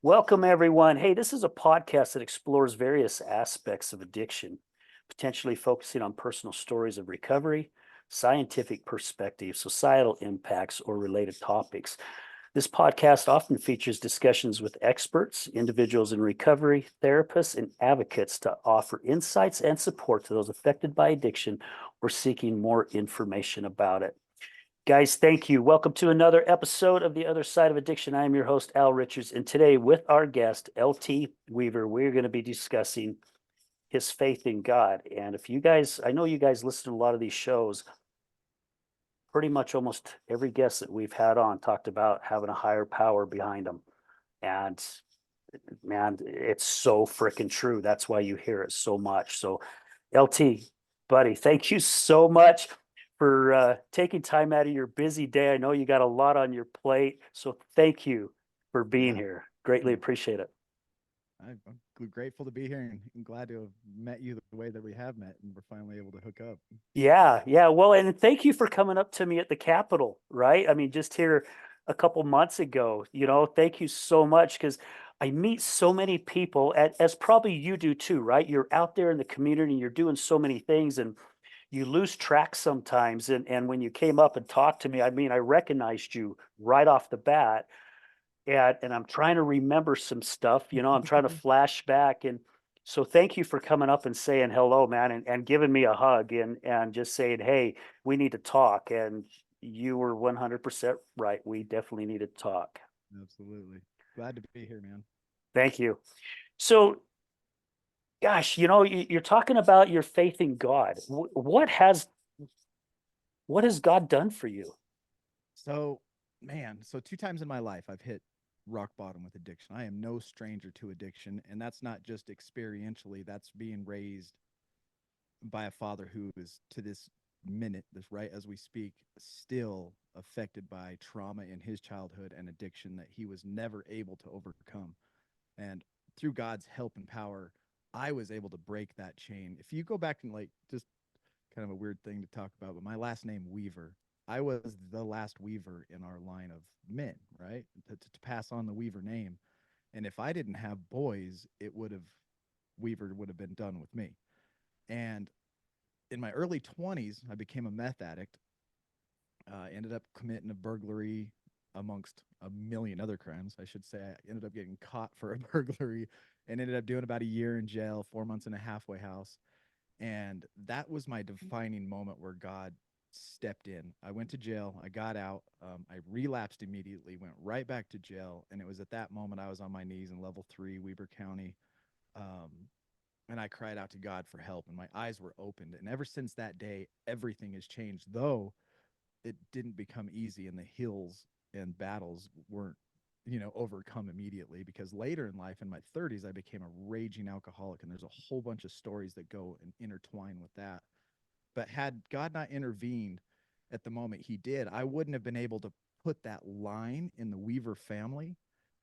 Welcome, everyone. Hey, this is a podcast that explores various aspects of addiction, potentially focusing on personal stories of recovery, scientific perspectives, societal impacts, or related topics. This podcast often features discussions with experts, individuals in recovery, therapists, and advocates to offer insights and support to those affected by addiction or seeking more information about it. Guys, thank you. Welcome to another episode of The Other Side of Addiction. I am your host, Al Richards, and today with our guest, LT Weaver, we're going to be discussing his faith in God. And if you guys, I know you guys listen to a lot of these shows, pretty much almost every guest that we've had on talked about having a higher power behind them. And man, it's so freaking true. That's why you hear it so much. So, LT, buddy, thank you so much for taking time out of your busy day. I know you got a lot on your plate, so thank you for being Yeah, here. Greatly mm, appreciate it. I'm grateful to be here and glad to have met you the way that we have met, and we're finally able to hook up. Yeah, yeah. Well, and thank you for coming up to me at the Capitol, right? I mean, just here a couple months ago, thank you so much because I meet so many people, as probably you do too, right? You're out there in the community and you're doing so many things and you lose track sometimes. And when you came up and talked to me, I mean, I recognized you right off the bat. And I'm trying to remember some stuff, I'm trying to flash back. And so thank you for coming up and saying hello, man, and giving me a hug and just saying, hey, we need to talk. And you were 100% right. We definitely need to talk. Absolutely. Glad to be here, man. Thank you. So, gosh, you're talking about your faith in God. What has God done for you? So, man, so two times in my life I've hit rock bottom with addiction. I am no stranger to addiction, and that's not just experientially, that's being raised by a father who is to this minute, this right as we speak, still affected by trauma in his childhood and addiction that he was never able to overcome. And through God's help and power, I was able to break that chain. If you go back and like just kind of a weird thing to talk about, but my last name Weaver, I was the last Weaver in our line of men, right? To pass on the Weaver name. And if I didn't have boys, it would have Weaver would have been done with me. And in my early 20s, I became a meth addict. Ended up committing a burglary amongst a million other crimes. I should say I ended up getting caught for a burglary and ended up doing about a year in jail, 4 months in a halfway house. And that was my defining moment where God stepped in. I went to jail. I got out. I relapsed immediately, went right back to jail. And it was at that moment I was on my knees in level 3, Weber County. Um, and I cried out to God for help, and my eyes were opened. And ever since that day, everything has changed, though it didn't become easy, and the hills and battles weren't overcome immediately, because later in life in my 30s I became a raging alcoholic, and there's a whole bunch of stories that go and intertwine with that. But had God not intervened at the moment he did, I wouldn't have been able to put that line in the Weaver family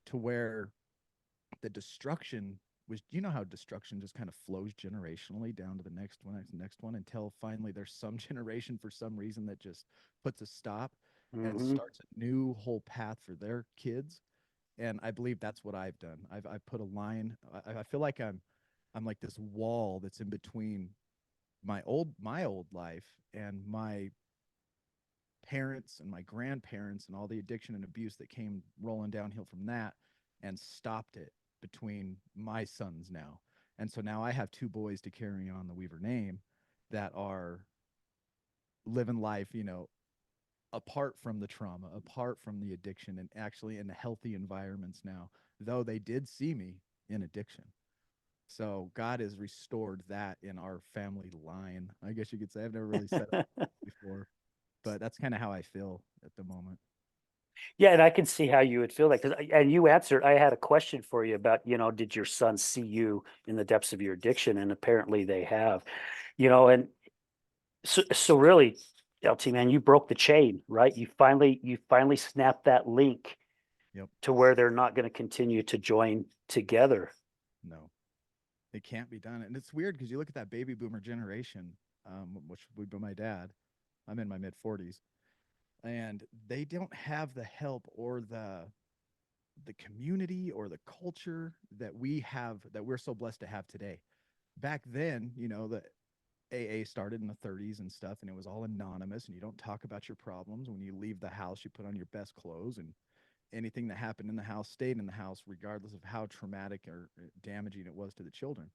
to where the destruction was, how destruction just kind of flows generationally down to the next one until finally there's some generation for some reason that just puts a stop and Hmm. starts a new whole path for their kids. And I believe that's what I've done. I've put a line. I feel like I'm like this wall that's in between my old life and my parents and my grandparents and all the addiction and abuse that came rolling downhill from that, and stopped it between my sons now. And so now I have two boys to carry on the Weaver name that are living life, apart from the trauma, apart from the addiction, and actually in healthy environments now, though they did see me in addiction. So God has restored that in our family line, I guess you could say. I've never really said it before, but that's kind of how I feel at the moment. Yeah, and I can see how you would feel that. And you answered, I had a question for you about, did your son see you in the depths of your addiction? And apparently they have, and so really, LT man, you broke the chain, right? You finally snapped that link Yep. to where they're not going to continue to join together. No, it can't be done. And it's weird because you look at that baby boomer generation, which would be my dad. I'm in my mid 40s, and they don't have the help or the community or the culture that we have, that we're so blessed to have today. Back then, you know, the AA started in the 30s and stuff, and it was all anonymous, and you don't talk about your problems. When you leave the house, you put on your best clothes, and anything that happened in the house stayed in the house, regardless of how traumatic or damaging it was to the children.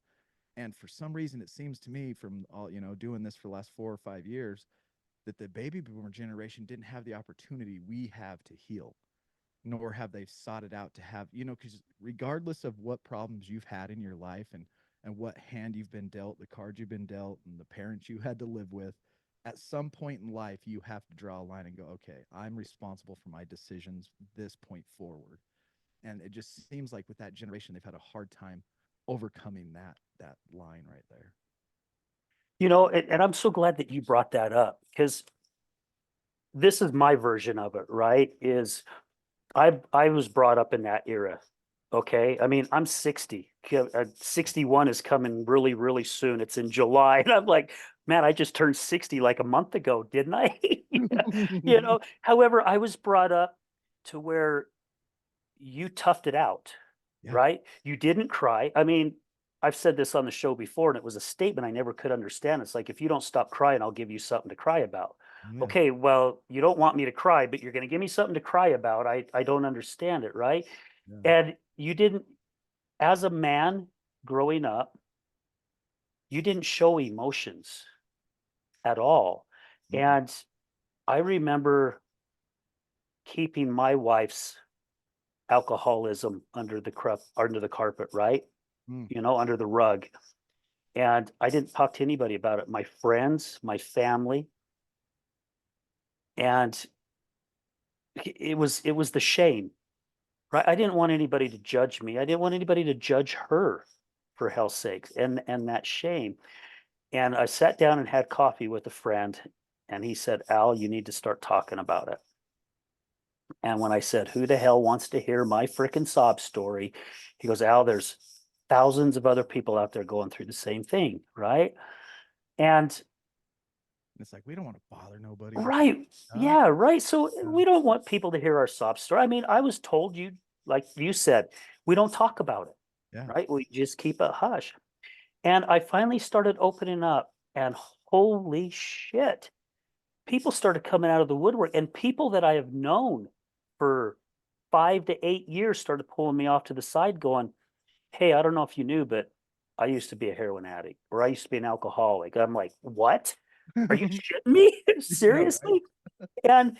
And for some reason, it seems to me, from all, you know, doing this for the last 4 or 5 years, that the baby boomer generation didn't have the opportunity we have to heal, nor have they sought it out to have, you know, because regardless of what problems you've had in your life, and what hand you've been dealt, the cards you've been dealt, and the parents you had to live with, at some point in life you have to draw a line and go, okay, I'm responsible for my decisions this point forward. And it just seems like with that generation, they've had a hard time overcoming that line right there. You know, and I'm so glad that you brought that up, because this is my version of it, right? Is I was brought up in that era. Okay. I mean, I'm 60. 61 is coming really, really soon. It's in July. And I'm like, man, I just turned 60 like a month ago, didn't I? Yeah. You know, however, I was brought up to where you toughed it out, Yeah. right? You didn't cry. I mean, I've said this on the show before, and it was a statement I never could understand. It's like, if you don't stop crying, I'll give you something to cry about. Yeah. Okay, well, you don't want me to cry, but you're going to give me something to cry about. I don't understand it, right? Yeah. And you didn't, as a man growing up, you didn't show emotions at all. Mm-mm. And I remember keeping my wife's alcoholism under the carpet, right? Mm. You know, under the rug. And I didn't talk to anybody about it. My friends, my family, and it was the shame, right? I didn't want anybody to judge me. I didn't want anybody to judge her, for hell's sakes, and that shame. And I sat down and had coffee with a friend, and he said, "Al, you need to start talking about it." And when I said, "Who the hell wants to hear my freaking sob story?" He goes, "Al, there's thousands of other people out there going through the same thing, right?" And It's like we don't want to bother nobody with that right, stuff. yeah, right. So Yeah. we don't want people to hear our sob story. I mean, I was told, like you said, we don't talk about it, Yeah. right? We just keep it hush. And I finally started opening up, and holy shit, people started coming out of the woodwork, and people that I have known for 5 to 8 years started pulling me off to the side going, "Hey, I don't know if you knew, but I used to be a heroin addict, or I used to be an alcoholic." I'm like, "What? Are you shitting me? Yeah, right. Seriously?" And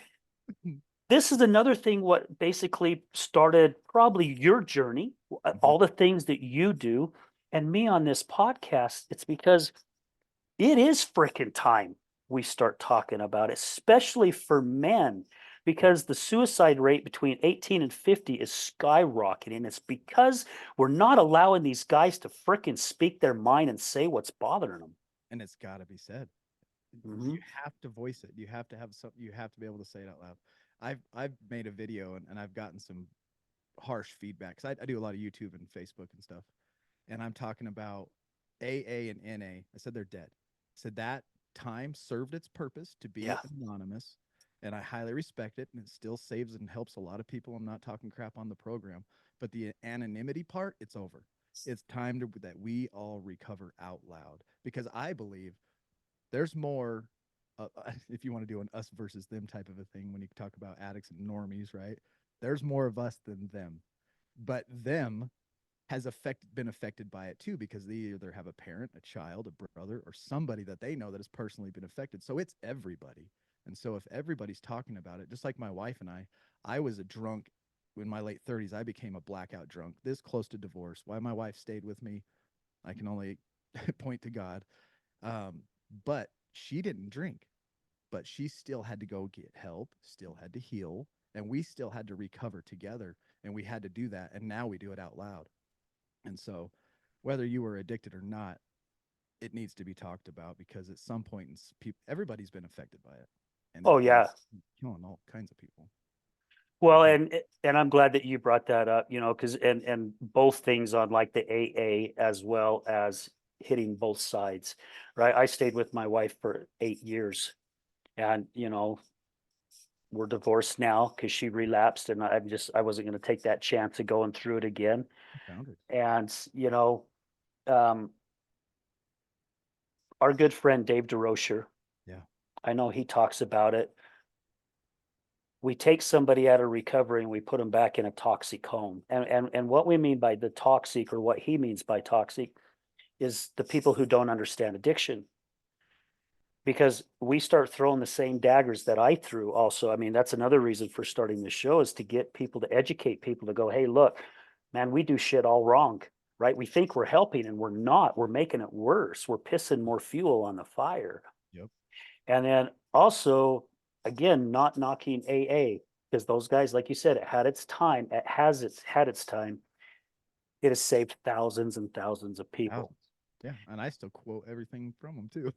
this is another thing what basically started probably your journey, Mhm. all the things that you do, and me on this podcast. It's because it is freaking time we start talking about it, especially for men, Yeah. because the suicide rate between 18 and 50 is skyrocketing. It's because we're not allowing these guys to freaking speak their mind and say what's bothering them. And it's got to be said. You Mhm. have to voice it. You have to have some. You have to be able to say it out loud. I've made a video, and I've gotten some harsh feedback because I do a lot of YouTube and Facebook and stuff. And I'm talking about AA and NA. I said they're dead. I said that time served its purpose to be Yeah. anonymous, and I highly respect it. And it still saves and helps a lot of people. I'm not talking crap on the program, but the anonymity part, it's over. It's time that we all recover out loud, because I believe there's more. If you want to do an us versus them type of a thing, when you talk about addicts and normies, right? There's more of us than them, but them has been affected by it too, because they either have a parent, a child, a brother, or somebody that they know that has personally been affected. So it's everybody. And so if everybody's talking about it, just like my wife and I was a drunk in my late 30s. I became a blackout drunk, this close to divorce. Why my wife stayed with me, I can only point to God. Um, but she didn't drink, but she still had to go get help, still had to heal, and we still had to recover together. And we had to do that. And now we do it out loud. And so, whether you were addicted or not, it needs to be talked about, because at some point, everybody's been affected by it, and Oh, and yeah. it's killing all kinds of people. Well, Yeah. and I'm glad that you brought that up, because and both things on like the AA as well as hitting both sides, right? I stayed with my wife for 8 years, and we're divorced now because she relapsed, and I wasn't going to take that chance of going through it again. Boundaries. And, um, our good friend Dave DeRocher, Yeah. I know he talks about it. We take somebody out of recovery and we put them back in a toxic home. And what we mean by the toxic, or what he means by toxic, is the people who don't understand addiction. Because we start throwing the same daggers that I threw also. I mean, that's another reason for starting this show, is to get people, to educate people, to go, hey, look, man, we do shit all wrong, right? We think we're helping and we're not. We're making it worse. We're pissing more fuel on the fire. Yep. And then also, again, not knocking AA, because those guys, like you said, it had its time. Had its time. It has saved thousands and thousands of people. Thousands. Yeah. And I still quote everything from them too.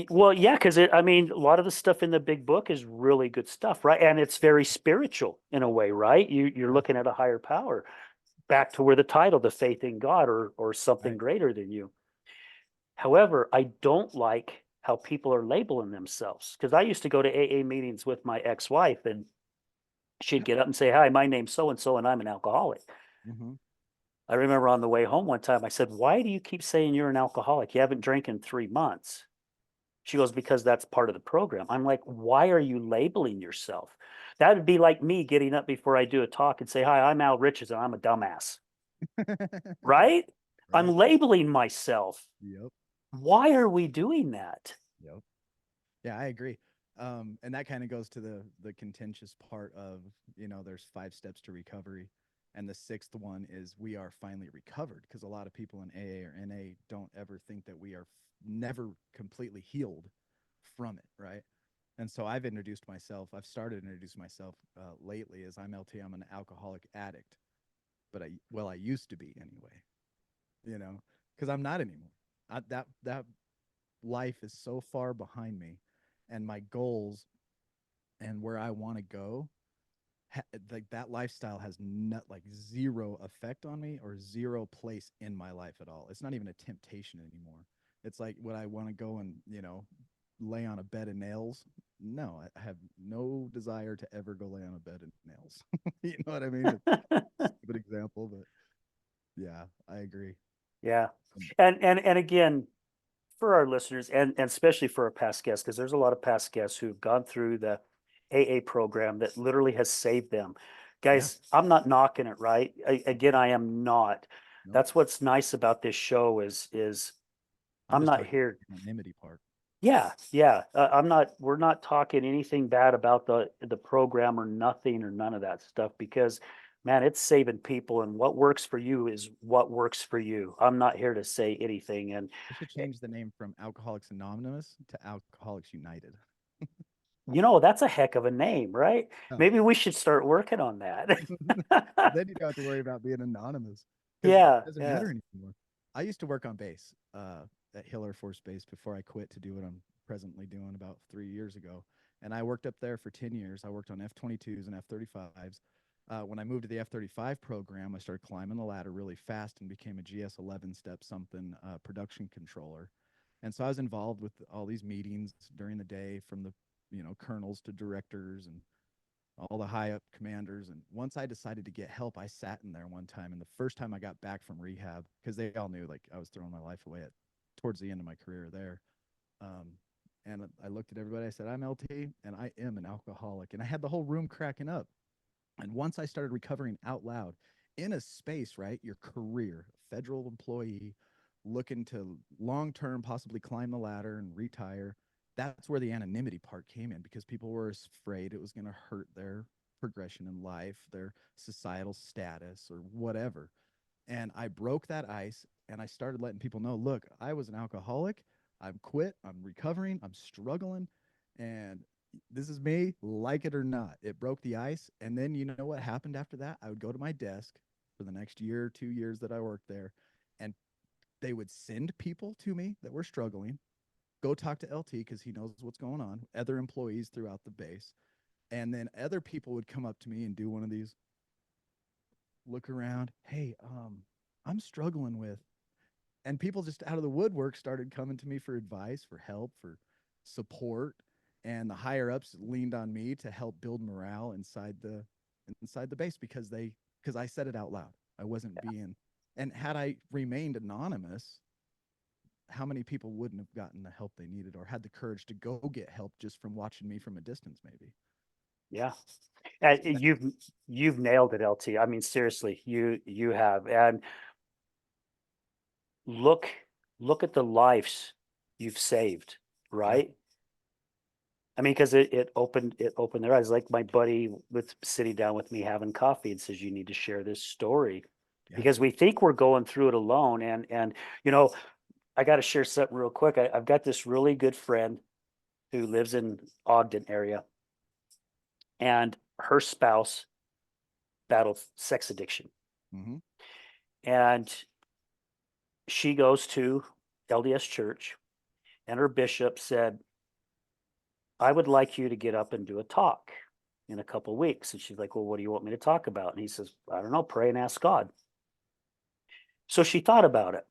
Well, yeah, because I mean, a lot of the stuff in the big book is really good stuff, right? And it's very spiritual in a way, right? You're Yeah. looking at a higher power, back to where the title, the faith in God, or something Right. greater than you. However, I don't like how people are labeling themselves, because I used to go to AA meetings with my ex-wife, and she'd get up and say, "Hi, my name's so and so, and I'm an alcoholic." Mm-hmm. I remember on the way home one time, I said, "Why do you keep saying you're an alcoholic? You haven't drank in 3 months." She goes, "Because that's part of the program." I'm like, "Why are you labeling yourself?" That would be like me getting up before I do a talk and say, "Hi, I'm Al Riches and I'm a dumbass." Right? I'm Right. labeling myself. Yep. Why are we doing that? Yep. Yeah, I agree. And that kind of goes to the contentious part of, there's 5 steps to recovery. And the sixth one is we are finally recovered, because a lot of people in AA or NA don't ever think that we are never completely healed from it, right? And so I've introduced myself. I've started to introduce myself lately as I'm LT. I'm an alcoholic addict, but I used to be anyway, because I'm not anymore. That life is so far behind me, and my goals and where I want to go, like that lifestyle has not, like, zero effect on me or zero place in my life at all. It's not even a temptation anymore. It's like, would I want to go and lay on a bed of nails? No, I have no desire to ever go lay on a bed of nails. You know what I mean? It's a stupid example, but yeah, I agree. Yeah. And And again, for our listeners, and especially for our past guests, because there's a lot of past guests who've gone through the AA program that literally has saved them. yeah, Guys, I'm not knocking it, right? Again, I am not. nope. That's what's nice about this show is I'm I'm just not talking here. about the anonymity part. Yeah, yeah. I'm not. We're not talking anything bad about the program or nothing or none of that stuff, because, man, it's saving people, and what works for you is what works for you. I'm not here to say anything, and They should change the name from Alcoholics Anonymous to Alcoholics United. that's a heck of a name, right? Oh. Maybe we should start working on that. Then you don't have to worry about being anonymous, because it Yeah, doesn't yeah. matter anymore. I used to work on base at Hill Air Force Base before I quit to do what I'm presently doing about 3 years ago. And I worked up there for 10 years. I worked on F-22s and F-35s. When I moved to the F-35 program, I started climbing the ladder really fast and became a GS-11 step something production controller. And so I was involved with all these meetings during the day, from the colonels to directors and all the high up commanders. And once I decided to get help, I sat in there one time. And the first time I got back from rehab, because they all knew, like, I was throwing my life away towards the end of my career there. Um, and I looked at everybody. I said, "I'm LT, and I am an alcoholic." And I had the whole room cracking up. And once I started recovering out loud in a space, right, your career, federal employee, looking to long term possibly climb the ladder and retire, that's where the anonymity part came in, because people were afraid it was going to hurt their progression in life, their societal status, or whatever. And I broke that ice, and I started letting people know, look, I was an alcoholic. I'm quit. I'm recovering. I'm struggling. And this is me, like it or not. It broke the ice. And then you know what happened after that? I would go to my desk for the next year or 2 years that I worked there, and they would send people to me that were struggling, go talk to LT because he knows what's going on, other employees throughout the base. And then other people would come up to me and do one of these look around. Hey, I'm struggling with, and people just out of the woodwork started coming to me for advice, for help, for support. and the higher ups leaned on me to help build morale inside the base because I said it out loud. I wasn't being, and had I remained anonymous, how many people wouldn't have gotten the help they needed or had the courage to go get help just from watching me from a distance, maybe. Yeah. So that, You've nailed it, LT. I mean, seriously, you have. And look look at the lives you've saved, yeah, right? I mean, because it opened their eyes. Like my buddy was sitting down with me having coffee and says, "You need to share this story," yeah, because we think we're going through it alone. And you know, I got to share something real quick. I've got this really good friend who lives in Ogden area, and her spouse battled sex addiction, hmm, and she goes to LDS church, and her bishop said, "I would like you to get up and do a talk in a couple weeks." And she's like, "Well, what do you want me to talk about?" And he says, "I don't know, pray and ask God." So she thought about it.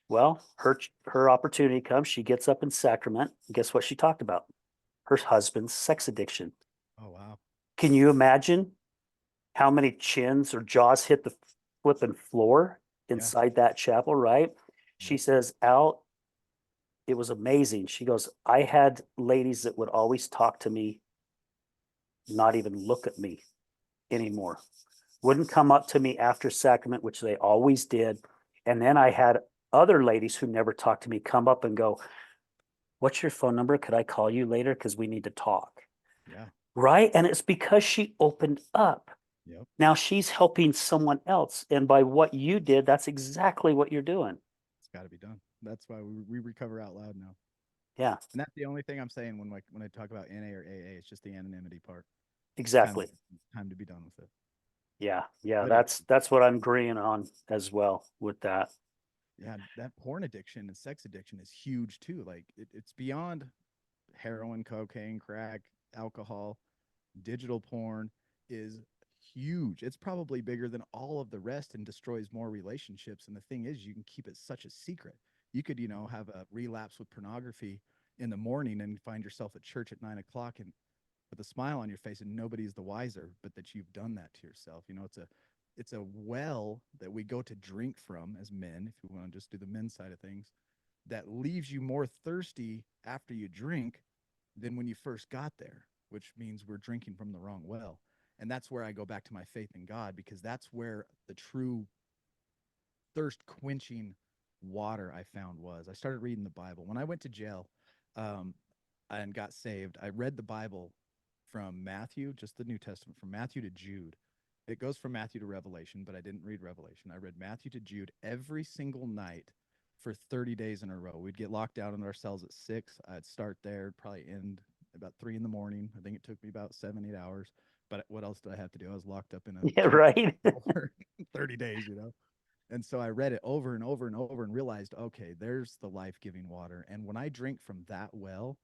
Well, her opportunity comes. She gets up in sacrament. And guess what she talked about? Her husband's sex addiction. oh wow, Can you imagine how many chins or jaws hit the flipping floor yeah, inside that chapel, right? She yep, says, "Al, it was amazing." She goes, "I had ladies that would always talk to me, not even look at me anymore. Wouldn't come up to me after sacrament, which they always did. And then I had other ladies who never talked to me come up and go, 'What's your phone number? Could I call you later? Because we need to talk.'" yeah, Right. And it's because she opened up. yep. Now she's helping someone else. And by what you did, that's exactly what you're doing. It's got to be done. That's why we recover out loud now. Yeah, And that's the only thing I'm saying when I talk about NA or AA. It's just the anonymity part. It's exactly. time to be done with it. Yeah. Yeah. But it, That's what I'm agreeing on as well with that. yeah, that porn addiction and sex addiction is huge too. Like it's beyond heroin, cocaine, crack, alcohol. Digital porn is huge. It's probably bigger than all of the rest and destroys more relationships. And the thing is, you can keep it such a secret. You could, have a relapse with pornography in the morning and find yourself at church at 9 o'clock and with a smile on your face, and nobody's the wiser, but that you've done that to yourself. It's a well that we go to drink from as men, if you want to just do the men's side of things, that leaves you more thirsty after you drink than when you first got there, which means we're drinking from the wrong well. And that's where I go back to my faith in God, because that's where the true thirst quenching water I found was. I started reading the Bible. When I went to jail um, and got saved, I read the Bible from Matthew, just the New Testament, from Matthew to Jude. It goes from Matthew to Revelation, but I didn't read Revelation. I read Matthew to Jude every single night for 30 days in a row. We'd get locked down in our cells at 6. I'd start there, probably end about 3 in the morning. I think it took me about 7, 8 hours. But what else did I have to do? I was locked up in a Yeah. church Right. for 30 days. And so I read it over and over and over and realized, okay, there's the life giving water. And when I drink from that well,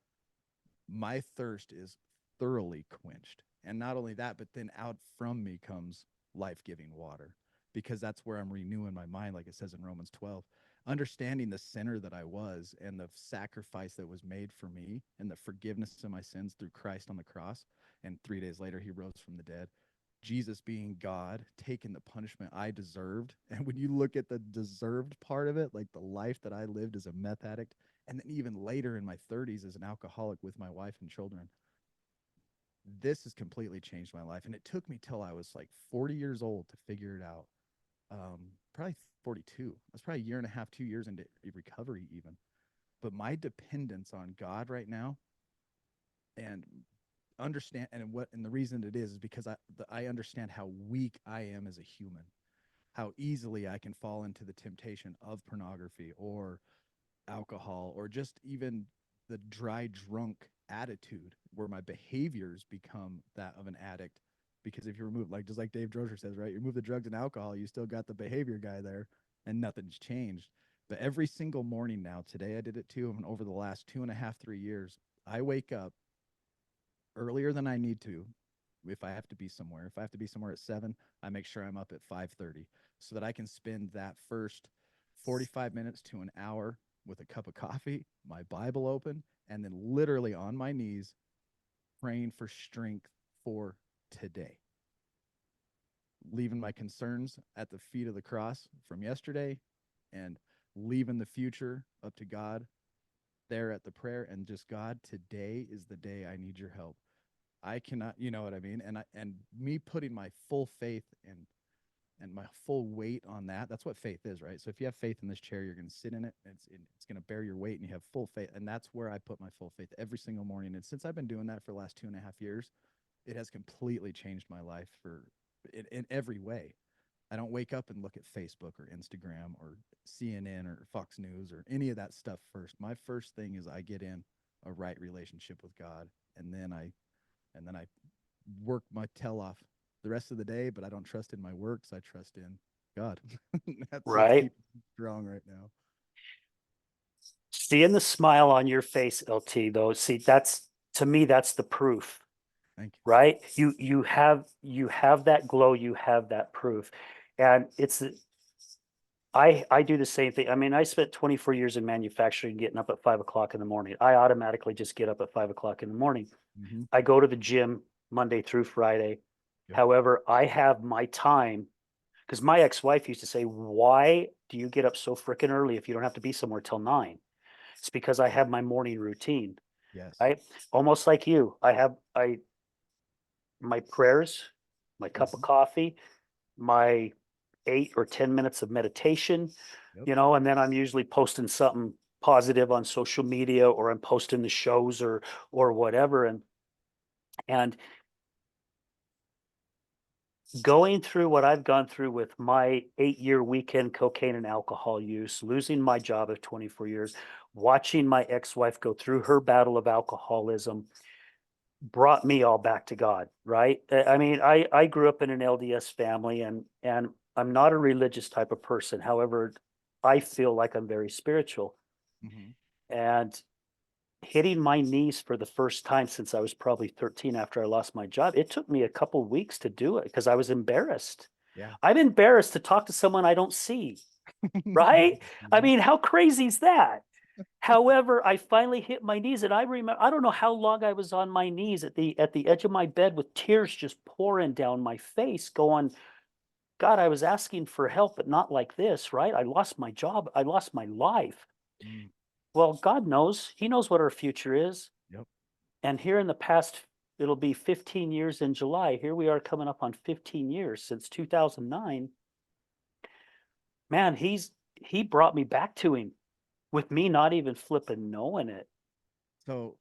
my thirst is thoroughly quenched. And not only that, but then out from me comes life giving water, because that's where I'm renewing my mind, like it says in Romans 12. Understanding the sinner that I was and the sacrifice that was made for me and the forgiveness of my sins through Christ on the cross. And 3 days later, he rose from the dead. Jesus being God, taking the punishment I deserved. And when you look at the deserved part of it, like the life that I lived as a meth addict, and then even later in my 30s as an alcoholic with my wife and children, this has completely changed my life. And it took me till I was like 40 years old to figure it out. Probably 42. I was probably a year and a half, 2 years into recovery, even. But my dependence on God right now, and the reason it is because I understand how weak I am as a human, how easily I can fall into the temptation of pornography or alcohol or just even the dry drunk attitude where my behaviors become that of an addict. Because if you remove, like, just like Dave Droger says, right, you remove the drugs and alcohol, you still got the behavior guy there, and nothing's changed. But every single morning now, today I did it too, and over the last 2.5, 3 years, I wake up earlier than I need to. If I have to be somewhere, if I have to be somewhere at 7, I make sure I'm up at 5:30 so that I can spend that first 45 minutes to an hour with a cup of coffee, my Bible open, and then literally on my knees praying for strength for today, leaving my concerns at the feet of the cross from yesterday and leaving the future up to God there at the prayer, and just, God, today is the day I need your help. I cannot, you know what I mean? And me putting my full faith and my full weight on that. That's what faith is, right? So if you have faith in this chair, you're going to sit in it. It's going to bear your weight, and you have full faith. And that's where I put my full faith every single morning. And since I've been doing that for the last 2.5 years, it has completely changed my life in every way. I don't wake up and look at Facebook or Instagram or CNN or Fox News or any of that stuff first. My first thing is I get in a right relationship with God, and then I work my tail off the rest of the day, but I don't trust in my works. I trust in God. That's what's Right. keeping me strong right now. Seeing the smile on your face, LT, though, see, that's, to me, that's the proof, Thank right? You have that glow, you have that proof. And I do the same thing. I mean, I spent 24 years in manufacturing, getting up at 5 o'clock in the morning. I automatically just get up at 5 o'clock in the morning. you. Mm-hmm. I go to the gym Monday through Friday. Yep. However, I have my time, because my ex-wife used to say, "Why do you get up so freaking early if you don't have to be somewhere till 9?" It's because I have my morning routine, Yes. right? Almost like you. I my prayers, my cup of Mhm. coffee, my 8 or 10 minutes of meditation, Yep. and then I'm usually posting something positive on social media, or I'm posting the shows or whatever. And going through what I've gone through with my 8-year weekend cocaine and alcohol use, losing my job of 24 years, watching my ex-wife go through her battle of alcoholism, brought me all back to God, right? I mean, I grew up in an LDS family, and I'm not a religious type of person. However, I feel like I'm very spiritual. Mm-hmm. And hitting my knees for the first time since I was probably 13 after I lost my job, it took me a couple weeks to do it because I was embarrassed. Yeah. I'm embarrassed to talk to someone I don't see, right? I Mhm. mean, how crazy is that? However, I finally hit my knees, and I remember, I don't know how long I was on my knees at the edge of my bed with tears just pouring down my face, going, God, I was asking for help, but not like this, right? I lost my job. I lost my life. Mm. Well, God knows. He knows what our future is. Yep. And here in the past, it'll be 15 years in July. Here we are coming up on 15 years since 2009. Man, he brought me back to him with me not even flipping knowing it. So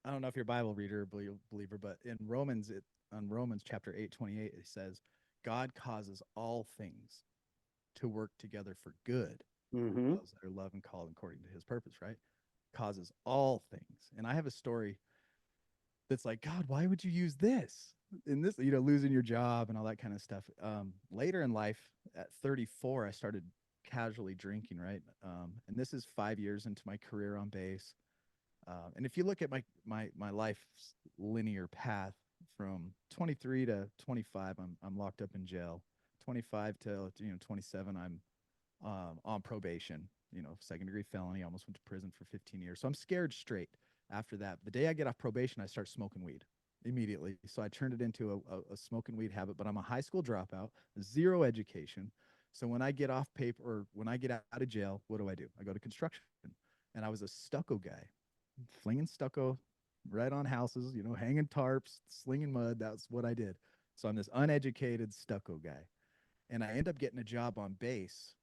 I don't know if you're a Bible reader or believer, but in Romans, on Romans chapter 8:28, it says, God causes all things to work together for good to Hmm. those that are loved and called according to his purpose, right? Causes all things. And I have a story that's like, God, why would you use this? In this, losing your job and all that kind of stuff. Later in life, at 34, I started casually drinking, right? And this is 5 years into my career on base. And if you look at my life's linear path from 23 to 25, I'm locked up in jail. 25 to 27, I'm on probation. Second degree felony. Almost went to prison for 15 years. So I'm scared straight. After that, the day I get off probation, I start smoking weed immediately. So I turned it into a smoking weed habit. But I'm a high school dropout, zero education. So when I get off paper, or when I get out of jail, what do? I go to construction, and I was a stucco guy, flinging stucco right on houses, hanging tarps, slinging mud. That's what I did. So I'm this uneducated stucco guy. And I end up getting a job on base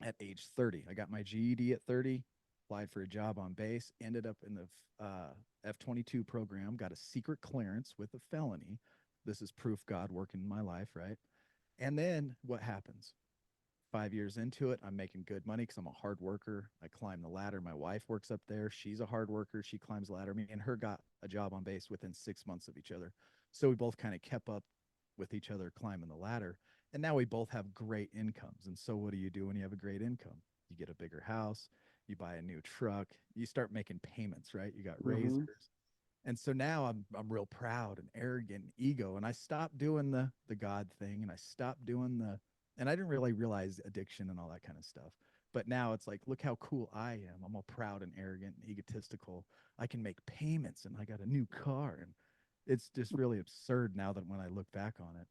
at age 30. I got my GED at 30, applied for a job on base, ended up in the F-22 program, got a secret clearance with a felony. This is proof God working in my life, right? And then what happens? 5 years into it, I'm making good money because I'm a hard worker. I climb the ladder. My wife works up there. She's a hard worker. She climbs the ladder. Me and her got a job on base within 6 months of each other. So we both kind of kept up with each other climbing the ladder. And now we both have great incomes. And so what do you do when you have a great income? You get a bigger house, you buy a new truck, you start making payments, right? You got Hmm. razors. And so now I'm real proud and arrogant and ego. And I stopped doing the God thing, and I stopped doing and I didn't really realize addiction and all that kind of stuff. But now it's like, look how cool I am. I'm all proud and arrogant and egotistical. I can make payments and I got a new car. And it's just really absurd now that when I look back on it.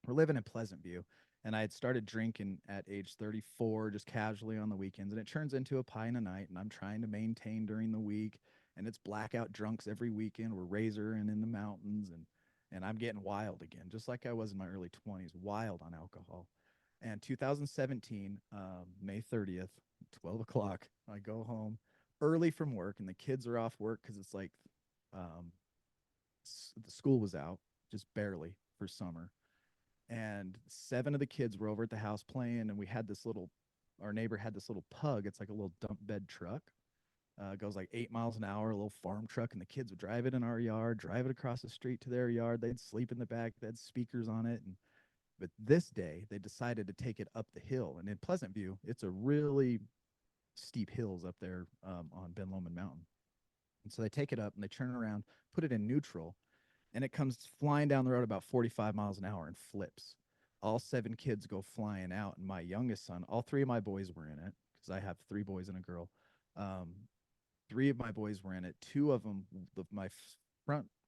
We're living in Pleasant View, and I had started drinking at age 34, just casually on the weekends, and it turns into a pint a night, and I'm trying to maintain during the week, and it's blackout drunks every weekend. We're razor and in the mountains, and I'm getting wild again, just like I was in my early 20s, wild on alcohol. And 2017, May 30th, 12 o'clock, I go home early from work, and the kids are off work because it's like um, the school was out just barely for summer, and seven of the kids were over at the house playing, and we had this little our neighbor had this little pug. It's like a little dump bed truck. Goes like 8 miles an hour, a little farm truck, and the kids would drive it in our yard, drive it across the street to their yard. They'd sleep in the back. They had speakers on it. And but this day they decided to take it up the hill. And in Pleasant View, it's a really steep hills up there on Ben Lomond Mountain. And so they take it up and they turn it around, put it in neutral, and it comes flying down the road about 45 miles an hour and flips. All seven kids go flying out, and my youngest son, all three of my boys were in it because I have three boys and a girl. Um, three of my boys were in it. Two of them, my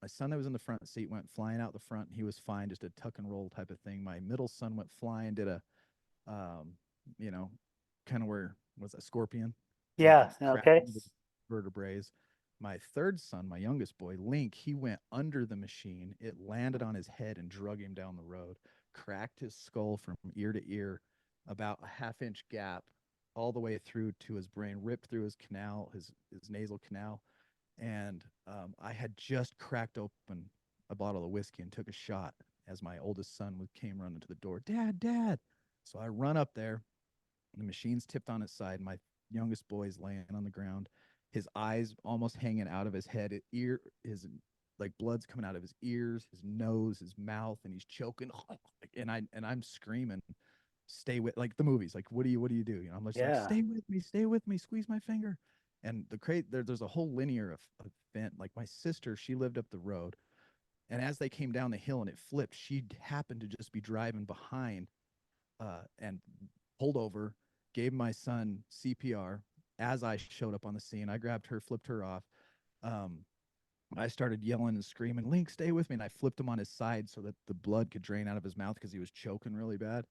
son that was in the front seat went flying out the front. And he was fine, just a tuck and roll type of thing. My middle son went flying, did a, um, you know, kind of where was a scorpion, like Yeah. cracked Okay. into the vertebrae. My third son, my youngest boy, Link, he went under the machine. It landed on his head and drug him down the road, cracked his skull from ear to ear, about a half-inch gap all the way through to his brain, ripped through his canal, his nasal canal. And I had just cracked open a bottle of whiskey and took a shot as my oldest son came running to the door. Dad, Dad. So I run up there. The machine's tipped on its side. My youngest boy's laying on the ground, his eyes almost hanging out of his head, his like blood's coming out of his ears, his nose, his mouth, and he's choking. And I'm screaming, "Stay with!" Like the movies. Like, what do you do? I'm just like, Yeah. stay with me, squeeze my finger. And there's a whole linear of event. Like my sister, she lived up the road, and as they came down the hill and it flipped, she happened to just be driving behind and pulled over, gave my son CPR as I showed up on the scene. I grabbed her, flipped her off. Um, I started yelling and screaming, Link, stay with me. And I flipped him on his side so that the blood could drain out of his mouth because he was choking really bad.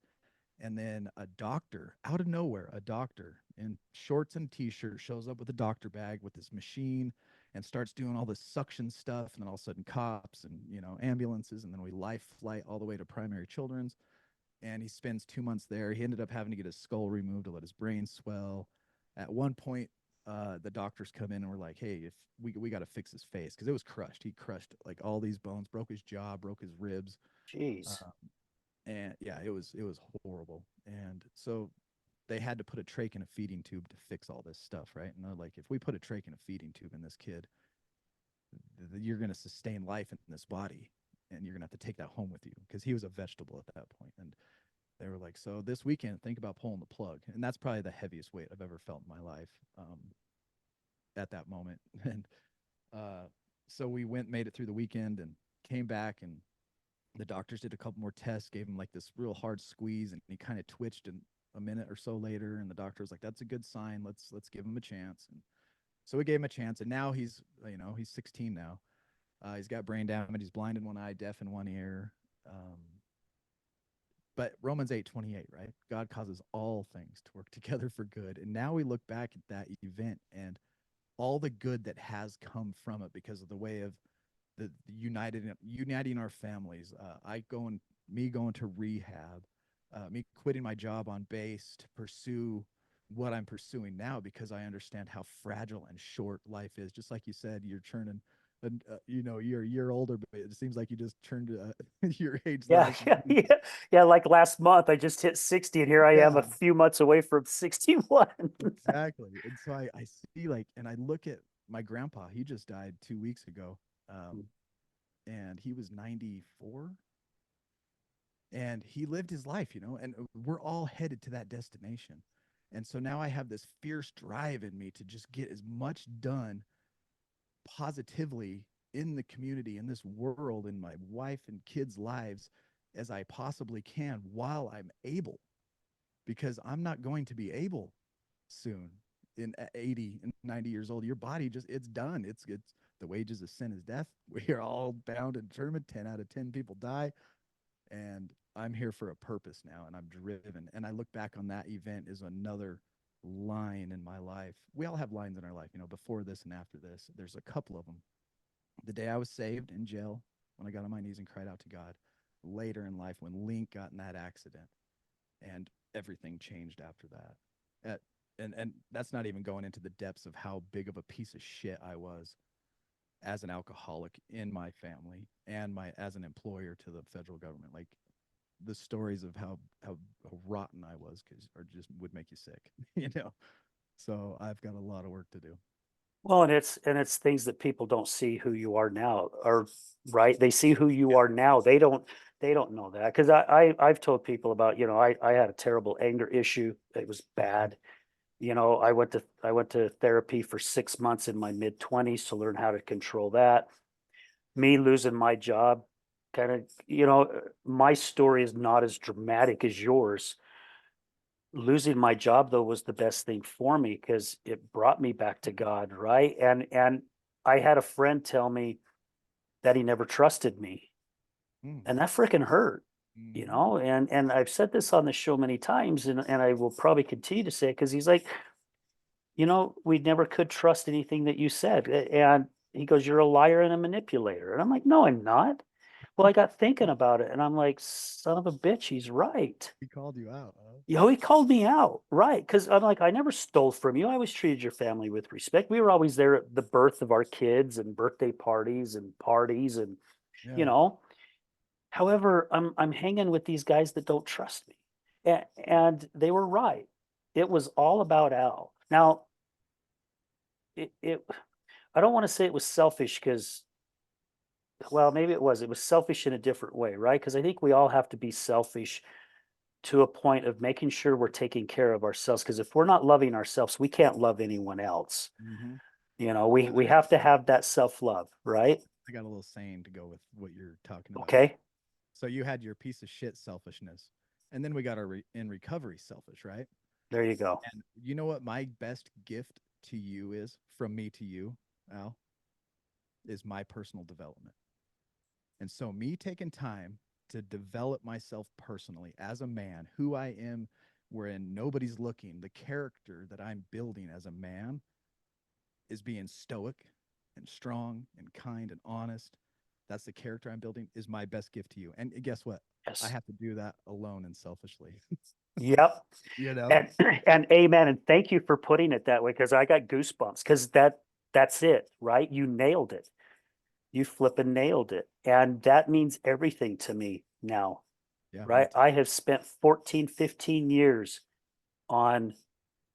And then a doctor, out of nowhere, a doctor in shorts and t-shirt shows up with a doctor bag with this machine and starts doing all this suction stuff. And then all of a sudden cops and, ambulances. And then we life flight all the way to Primary Children's, and he spends 2 months there. He ended up having to get his skull removed to let his brain swell. At one point, the doctors come in and were like, "Hey, if we got to fix his face because it was crushed. He crushed like all these bones, broke his jaw, broke his ribs, Jeez. uh, and yeah, it was horrible. And so they had to put a trach in a feeding tube to fix all this stuff, right? And they're like, if we put a trach in a feeding tube in this kid, you're going to sustain life in this body, and you're going to have to take that home with you because he was a vegetable at that point. And they were like, so this weekend, think about pulling the plug. And that's probably the heaviest weight I've ever felt in my life at that moment. And uh, so we made it through the weekend and came back, and the doctors did a couple more tests, gave him like this real hard squeeze, and he kind of twitched in a minute or so later. And the doctor was like, that's a good sign. Let's give him a chance. And so we gave him a chance. And now he's 16 now. He's got brain damage. He's blind in one eye, deaf in one ear. But Romans 8:28, right? God causes all things to work together for good. And now we look back at that event and all the good that has come from it because of the way of the uniting our families. Me going to rehab, me quitting my job on base to pursue what I'm pursuing now because I understand how fragile and short life is. Just like you said, you're turning, you're a year older, but it seems like you just turned your age Yeah. last Yeah. week. Yeah. Yeah. Like last month, I just hit 60, and here I am a Yeah, few months away from 61. exactly. And so I see like, and I look at my grandpa, he just died 2 weeks ago. And he was 94, and he lived his life, and we're all headed to that destination. And so now I have this fierce drive in me to just get as much done positively in the community, in this world, in my wife and kids' lives as I possibly can while I'm able, because I'm not going to be able soon. In 80 and 90 years old, your body just, it's done. It's the wages of sin is death. We are all bound and determined. 10 out of 10 people die. And I'm here for a purpose now, and I'm driven. And I look back on that event as another line in my life. We all have lines in our life, before this and after this. There's a couple of them. The day I was saved in jail, when I got on my knees and cried out to God. Later in life, when Link got in that accident, and everything changed after that. And that's not even going into the depths of how big of a piece of shit I was as an alcoholic in my family and my as an employer to the federal government. Like, the stories of how rotten I was or just would make you sick, So I've got a lot of work to do. Well, and it's things that people don't see who you are now, or right? They see who you are now. They don't know that. Because I've told people about, I had a terrible anger issue. It was bad. I went to therapy for 6 months in my mid-20s to learn how to control that. Me losing my job, kind of, my story is not as dramatic as yours. Losing my job though was the best thing for me because it brought me back to God, right? And I had a friend tell me that he never trusted me, Mm. and that freaking hurt, Mhm. and I've said this on the show many times, and I will probably continue to say it because he's like, we never could trust anything that you said. And he goes, "You're a liar and a manipulator." And I'm like, "No, I'm not." Well, I got thinking about it, and I'm like, son of a bitch, he's right. He called you out, huh? He called me out, right? Because I'm like, I never stole from you. I always treated your family with respect. We were always there at the birth of our kids and birthday parties and you Yeah. know. However, I'm hanging with these guys that don't trust me. And they were right. It was all about Al. Now, it I don't want to say it was selfish because, well, maybe it was. It was selfish in a different way, right? Because I think we all have to be selfish to a point of making sure we're taking care of ourselves. Because if we're not loving ourselves, we can't love anyone else. Hmm. We have to have that self-love, right? I got a little saying to go with what you're talking about. Okay, So you had your piece of shit selfishness, and then we got our in recovery selfish, right? there you go. And you know what my best gift to you is, from me to you, Al, is my personal development. And so me taking time to develop myself personally as a man, who I am, wherein nobody's looking, the character that I'm building as a man is being stoic and strong and kind and honest. That's the character I'm building, is my best gift to you. And guess what? I Yes. have to do that alone and selfishly. Yep. You know? And and amen. And thank you for putting it that way because I got goosebumps because that's it, right? You nailed it. You flipping nailed it. And that means everything to me now, Yeah, me right? too. I have spent 14, 15 years on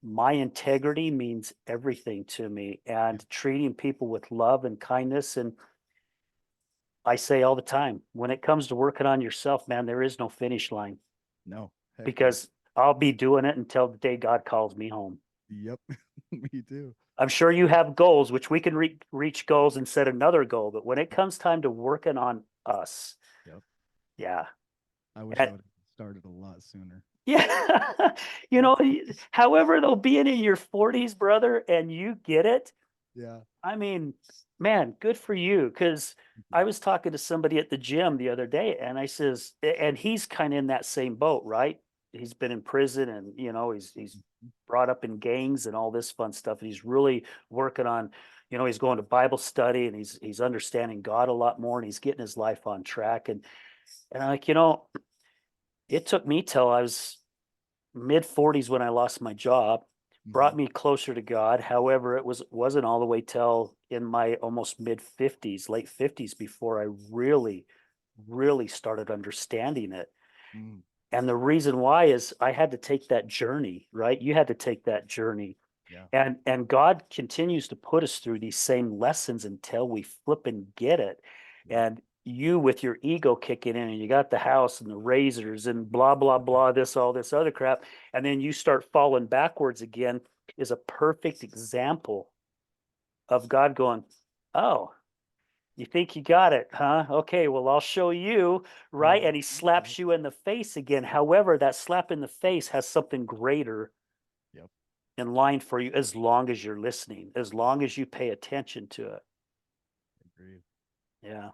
my integrity means everything to me Yep. and treating people with love and kindness. And I say all the time, when it comes to working on yourself, man, there is no finish line No, heck no. because I'll be doing it until the day God calls me home. Yep. Me too. I'm sure you have goals, which we can reach goals and set another goal. But when it comes time to working on us, Yep. yeah, I wish I and would have started a lot sooner. yeah, however, though, being in your 40s, brother, and you get it, Yeah. I mean, man, good for you. Because I was talking to somebody at the gym the other day, and I says, and he's kind of in that same boat, right? He's been in prison, and he's brought up in gangs and all this fun stuff, and he's really working on, he's going to Bible study, and he's understanding God a lot more, and he's getting his life on track, and I'm like, it took me till I was mid 40s when I lost my job, Hmm. brought me closer to God. However, wasn't all the way till in my almost mid 50s, late 50s before I really, really started understanding it. Mm. And the reason why is I had to take that journey, right? You had to take that journey. Yeah. And God continues to put us through these same lessons until we flip and get it. Yep. And you with your ego kicking in and you got the house and the razors and blah blah blah, this all this other crap, and then you start falling backwards again, is a perfect example of God going, "Oh, you think you got it, huh? Okay, well, I'll show you," right? Mhm. And he Yep. slaps you in the face again. However, that slap in the face has something greater Yep. in line for you as long as you're listening, as long as you pay attention to it. Agreed. Yeah.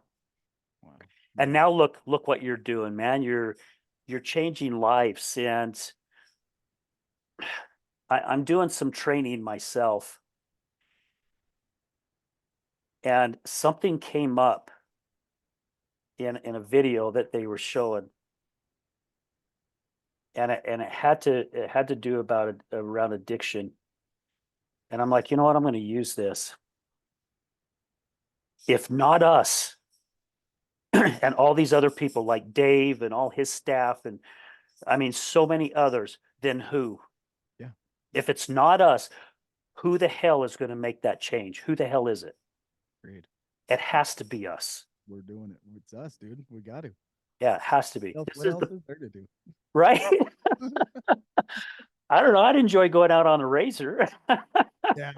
Wow. And now look what you're doing, man. You're changing lives. And I'm doing some training myself. And something came up in a video that they were showing. And it had to do about around addiction. And I'm like, you know what? I'm going to use this. If not us, and all these other people like Dave and all his staff, and I mean, so many others, then who? Yeah. If it's not us, who the hell is going to make that change? Who the hell is it? Agreed. It has to be us. We're doing it. It's us, dude. We got to. Yeah, it has to be. This What is else the is there to do? right. I don't know. I'd enjoy going out on a razor. Yeah.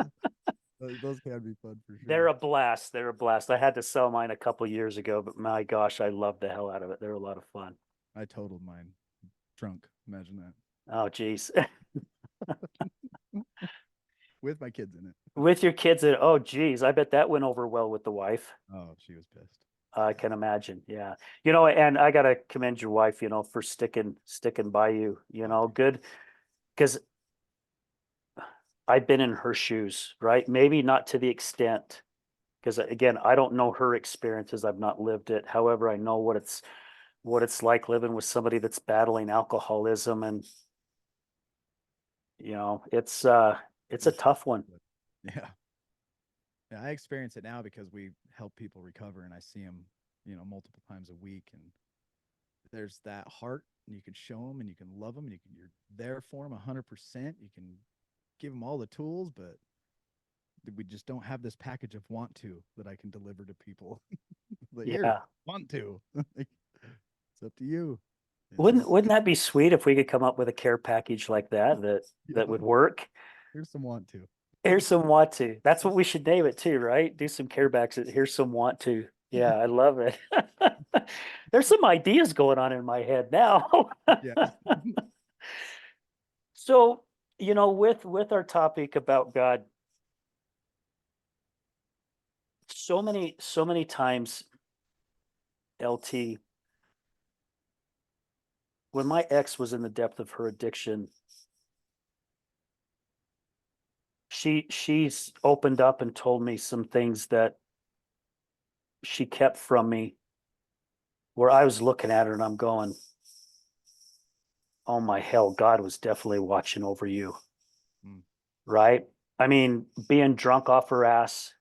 Those can be fun for They're sure. a blast. They're a blast. I had to sell mine a couple years ago, but my gosh, I love the hell out of it. They're a lot of fun. I totaled mine drunk. Imagine that. Oh, geez. With my kids in it. With your kids, oh, geez. I bet that went over well with the wife. Oh, she was pissed. I can imagine. Yeah. And I gotta commend your wife, for sticking by you, good. Because I've been in her shoes, right? Maybe not to the extent, because again, I don't know her experiences. I've not lived it. However, I know what it's like living with somebody that's battling alcoholism, and it's a tough one. Yeah. Yeah, I experience it now because we help people recover and I see them, multiple times a week. And there's that heart and you can show them and you can love them and you're there for them 100%. You can give them all the tools, but we just don't have this package of want to that I can deliver to people. Like, here, Yeah. want to. Like, it's up to you. Wouldn't that be sweet if we could come up with a care package like that would work? Here's some want to. Here's some want to. That's what we should name it too, right? Do some care backs. Here's some want to. Yeah, I love it. There's some ideas going on in my head now. Yeah. So, with our topic about God, so many times, LT, when my ex was in the depth of her addiction, she's opened up and told me some things that she kept from me, where I was looking at her and I'm going, oh my hell, God was definitely watching over you. Mm. Right? I mean, being drunk off her ass,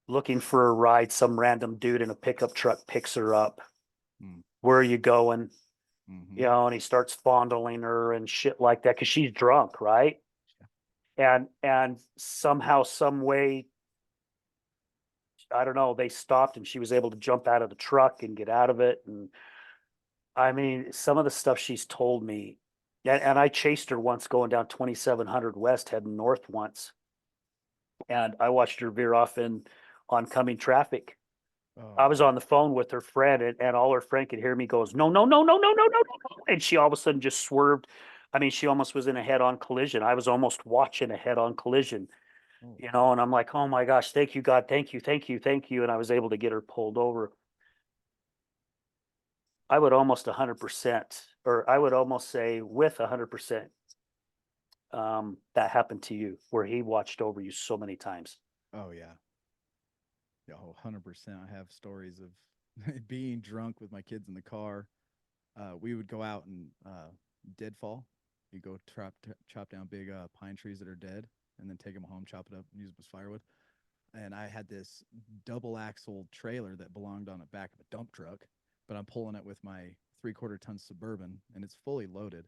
looking for a ride, some random dude in a pickup truck picks her up. Mm. Where are you going? Mm-hmm. And he starts fondling her and shit like that because she's drunk, right? Yeah. And somehow, some way, I don't know, they stopped and she was able to jump out of the truck and get out of it. And I mean, some of the stuff she's told me, and I chased her once going down 2700 West heading north once. And I watched her veer off in oncoming traffic. Oh. I was on the phone with her friend, and all her friend could hear me goes, no, no, no, no, no, no, no, no. And she all of a sudden just swerved. I mean, she almost was in a head-on collision. I was almost watching a head-on collision, and I'm like, oh my gosh, thank you, God. Thank you, thank you, thank you. And I was able to get her pulled over. I would almost 100%, or I would almost say with 100%, that happened to you, where he watched over you so many times. Oh yeah. Yeah, 100%. I have stories of being drunk with my kids in the car. We would go out and deadfall. You go chop down big pine trees that are dead, and then take them home, chop it up, and use them as firewood. And I had this double axle trailer that belonged on the back of a dump truck, but I'm pulling it with my 3/4 ton Suburban, and it's fully loaded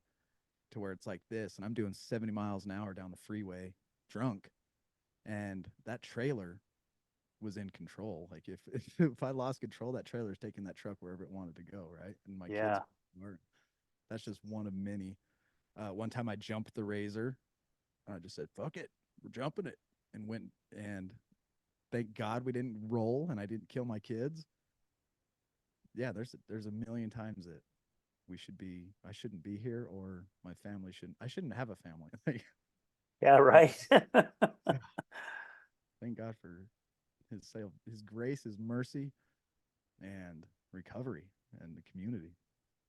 to where it's like this, and I'm doing 70 miles an hour down the freeway, drunk, and that trailer was in control. Like if I lost control, that trailer's taking that truck wherever it wanted to go, right? And my kids weren't. That's just one of many. One time I jumped the razor. I just said, "Fuck it, we're jumping it," and went. And thank God we didn't roll, and I didn't kill my kids. Yeah, there's a million times that I shouldn't be here, or my family shouldn't. I shouldn't have a family. Yeah, And right. thank God for his grace, his mercy, and recovery and the community.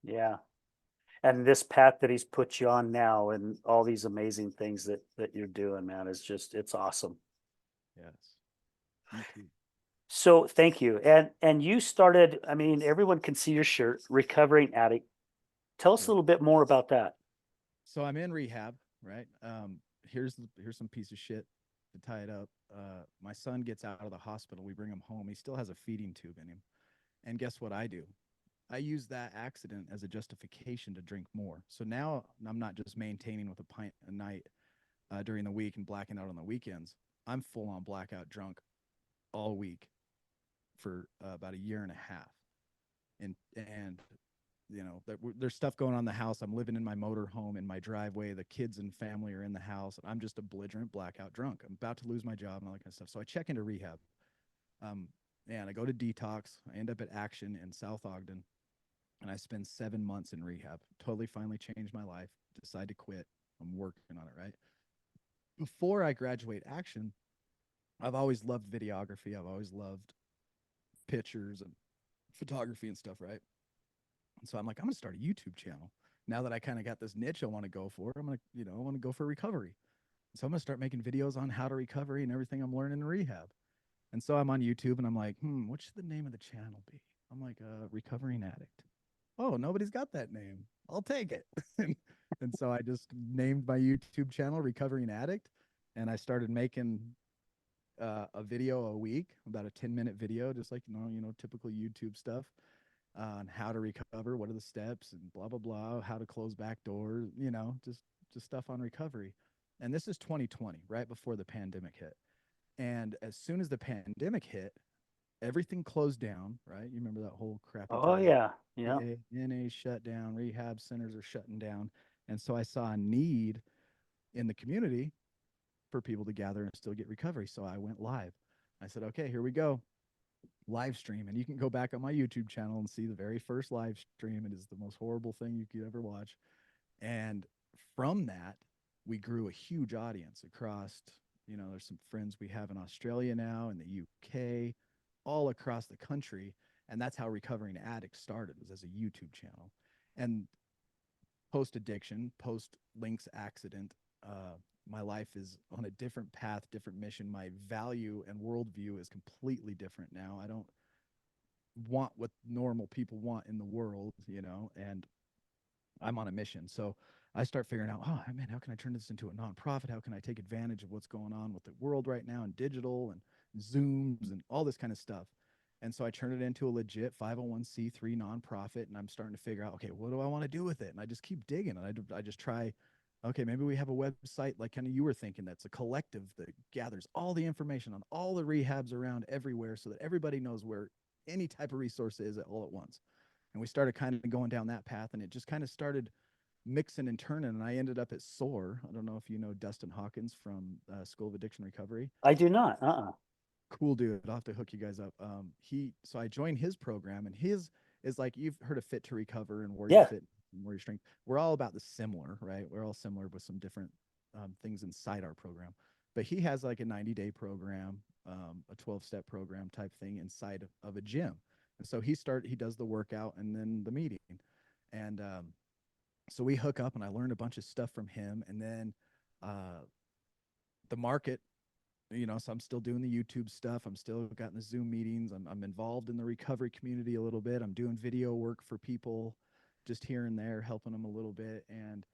Yeah. And this path that he's put you on now and all these amazing things that you're doing, man, is just it's awesome. Yes. You too. So thank you. And you started, I mean, everyone can see your shirt, recovering addict. Tell us a Yep. little bit more about that. So I'm in rehab, right? Here's some piece of shit to tie it up. My son gets out of the hospital. We bring him home. He still has a feeding tube in him. And guess what I do? I use that accident as a justification to drink more. So now I'm not just maintaining with a pint a night during the week and blacking out on the weekends. I'm full on blackout drunk all week for about a year and a half. And there's stuff going on in the house. I'm living in my motor home in my driveway. The kids and family are in the house. And I'm just a belligerent blackout drunk. I'm about to lose my job and all that kind of stuff. So I check into rehab. Um, and I go to detox. I end up at Action in South Ogden, and I spend 7 months in rehab. Totally, finally changed my life. Decide to quit. I'm working on it. Right before I graduate Action, I've always loved videography. I've always loved pictures and photography and stuff. Right. And so I'm like, I'm going to start a YouTube channel. Now that I kind of got this niche I want to go for, I'm going to, I want to go for recovery. So I'm going to start making videos on how to recovery and everything I'm learning in rehab. And so I'm on YouTube and I'm like, what should the name of the channel be? I'm like, recovering addict. Oh, nobody's got that name. I'll take it. and so I just named my YouTube channel Recovering Addict. And I started making a video a week, about a 10-minute video, just like, typical YouTube stuff on how to recover, what are the steps, and blah blah blah, how to close back doors, just stuff on recovery. And this is 2020, right before the pandemic hit. And as soon as the pandemic hit, everything closed down, right? You remember that whole crappy Oh time. yeah. Yeah. NA shut down, rehab centers are shutting down. And so I saw a need in the community for people to gather and still get recovery. So I went live. I said, okay, here we go. Live stream. And you can go back on my YouTube channel and see the very first live stream. It is the most horrible thing you could ever watch. And from that, we grew a huge audience across, there's some friends we have in Australia now, in the UK, all across the country. And that's how Recovering Addict started, was as a YouTube channel. And post addiction, post Link's accident, my life is on a different path, different mission. My value and worldview is completely different now. I don't want what normal people want in the world, and I'm on a mission. So I start figuring out, oh man, how can I turn this into a nonprofit? How can I take advantage of what's going on with the world right now and digital and Zooms and all this kind of stuff? And so I turn it into a legit 501c3 nonprofit, and I'm starting to figure out, okay, what do I want to do with it? And I just keep digging, and I just try. Okay, maybe we have a website like kind of you were thinking, that's a collective that gathers all the information on all the rehabs around everywhere, so that everybody knows where any type of resource is all at once. And we started kind of going down that path, and it just kind of started mixing and turning, and I ended up at SOAR. I don't know if you know Dustin Hawkins from School of Addiction Recovery. I do not. Uh-uh. Cool dude. I'll have to hook you guys up. So I joined his program, and his is like, you've heard of Fit to Recover and Warrior Yeah. Fit and Warrior Strength. We're all about the similar, right? We're all similar with some different things inside our program. But he has like a 90-day program, a 12-step program type thing inside of a gym. And so he does the workout and then the meeting. And so we hook up, and I learned a bunch of stuff from him. And then uh, the market, so I'm still doing the YouTube stuff. I'm still got in the Zoom meetings. I'm involved in the recovery community a little bit. I'm doing video work for people just here and there, helping them a little bit. And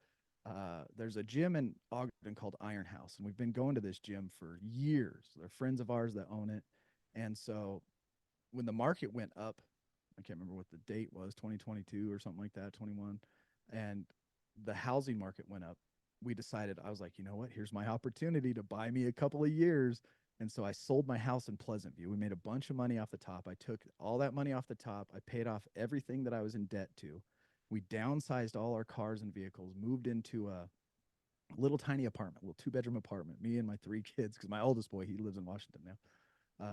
there's a gym in Ogden called Iron House, and we've been going to this gym for years. They're friends of ours that own it. And so when the market went up, I can't remember what the date was, 2022 or something like that, 21, and the housing market went up. We decided, I was like, you know what? Here's my opportunity to buy me a couple of years. And so I sold my house in Pleasant View. We made a bunch of money off the top. I took all that money off the top. I paid off everything that I was in debt to. We downsized all our cars and vehicles, moved into a little tiny apartment, a little 2-bedroom apartment, me and my 3 kids, because my oldest boy, he lives in Washington now.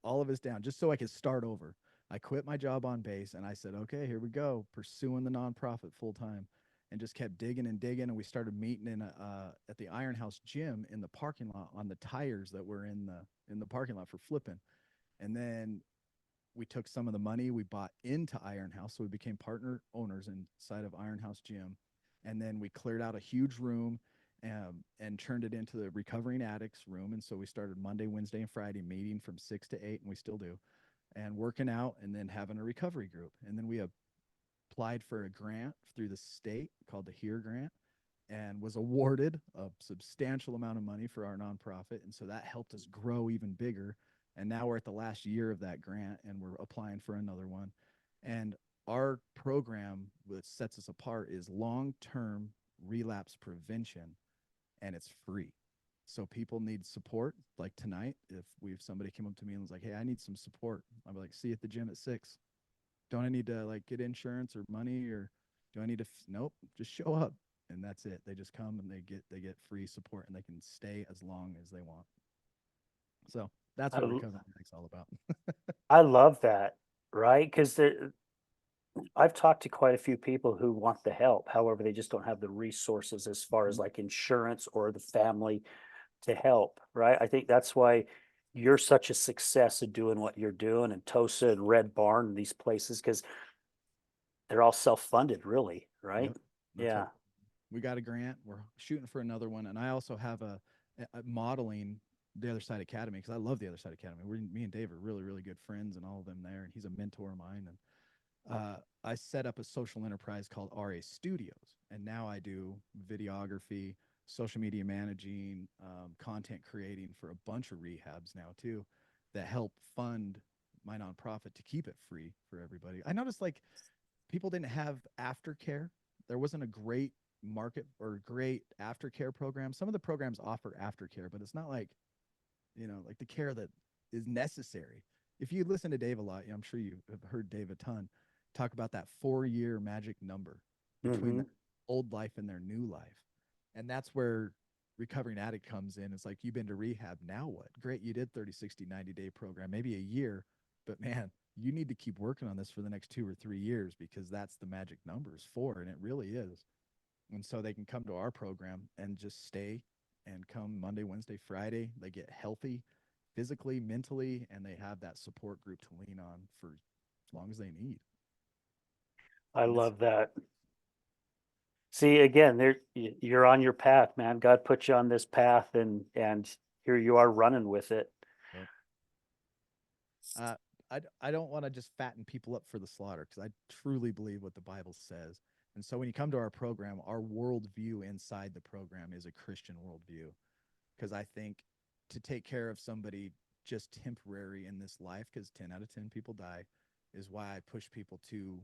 All of us down just so I could start over. I quit my job on base, and I said, okay, here we go, pursuing the nonprofit full time. and just kept digging and digging. And we started meeting in at the Iron House gym in the parking lot on the tires that were in the parking lot for flipping. And then we took some of the money we bought into Iron House, so we became partner owners inside of Iron House Gym. And then we cleared out a huge room and turned it into the recovering addicts room. And so we started Monday, Wednesday, and Friday meeting from 6 to 8, and we still do, and working out, and then having a recovery group. And then we applied for a grant through the state called the HERE grant and was awarded a substantial amount of money for our nonprofit. And so that helped us grow even bigger. And now we're at the last year of that grant and we're applying for another one. And our program, that sets us apart, is long-term relapse prevention, and it's free. So people need support. Like tonight, if somebody came up to me and was like, "Hey, I need some support," I'd be like, "See you at the gym at 6. Don't I need to like get insurance or money, or do I need to nope, just show up." And that's it. They just come and they get free support, and they can stay as long as they want. So that's I, what l- recovery is all about. I love that, right? Because I've talked to quite a few people who want the help. However, they just don't have the resources as far as Mhm. like insurance or the family to help, right? I think that's why you're such a success at doing what you're doing, and Tosa and Red Barn and these places, because they're all self-funded, really, right? Yep, that's Yeah. what we got a grant. We're shooting for another one, and I also have a modeling the Other Side Academy because I love the Other Side Academy. Me and Dave are really really good friends, and all of them there. And he's a mentor of mine, and I set up a social enterprise called RA Studios, and now I do videography, social media managing, content creating for a bunch of rehabs now too, that help fund my nonprofit to keep it free for everybody. I noticed like people didn't have aftercare. There wasn't a great market or great aftercare program. Some of the programs offer aftercare, but it's not like, like the care that is necessary. If you listen to Dave a lot, I'm sure you have heard Dave a ton talk about that 4-year magic number between Hmm. their old life and their new life. And that's where recovering addict comes in. It's like, you've been to rehab. Now what? Great. You did 30, 60, 90-day program, maybe a year, but man, you need to keep working on this for the next 2 or 3 years because that's the magic numbers for, and it really is. And so they can come to our program and just stay and come Monday, Wednesday, Friday. They get healthy physically, mentally, and they have that support group to lean on for as long as they need. I And it's love that. See, again, you're on your path, man. God put you on this path, and here you are running with it. yep. uh, I don't want to just fatten people up for the slaughter because I truly believe what the Bible says. And so when you come to our program, our worldview inside the program is a Christian worldview, because I think to take care of somebody just temporary in this life, because 10 out of 10 people die, is why I push people to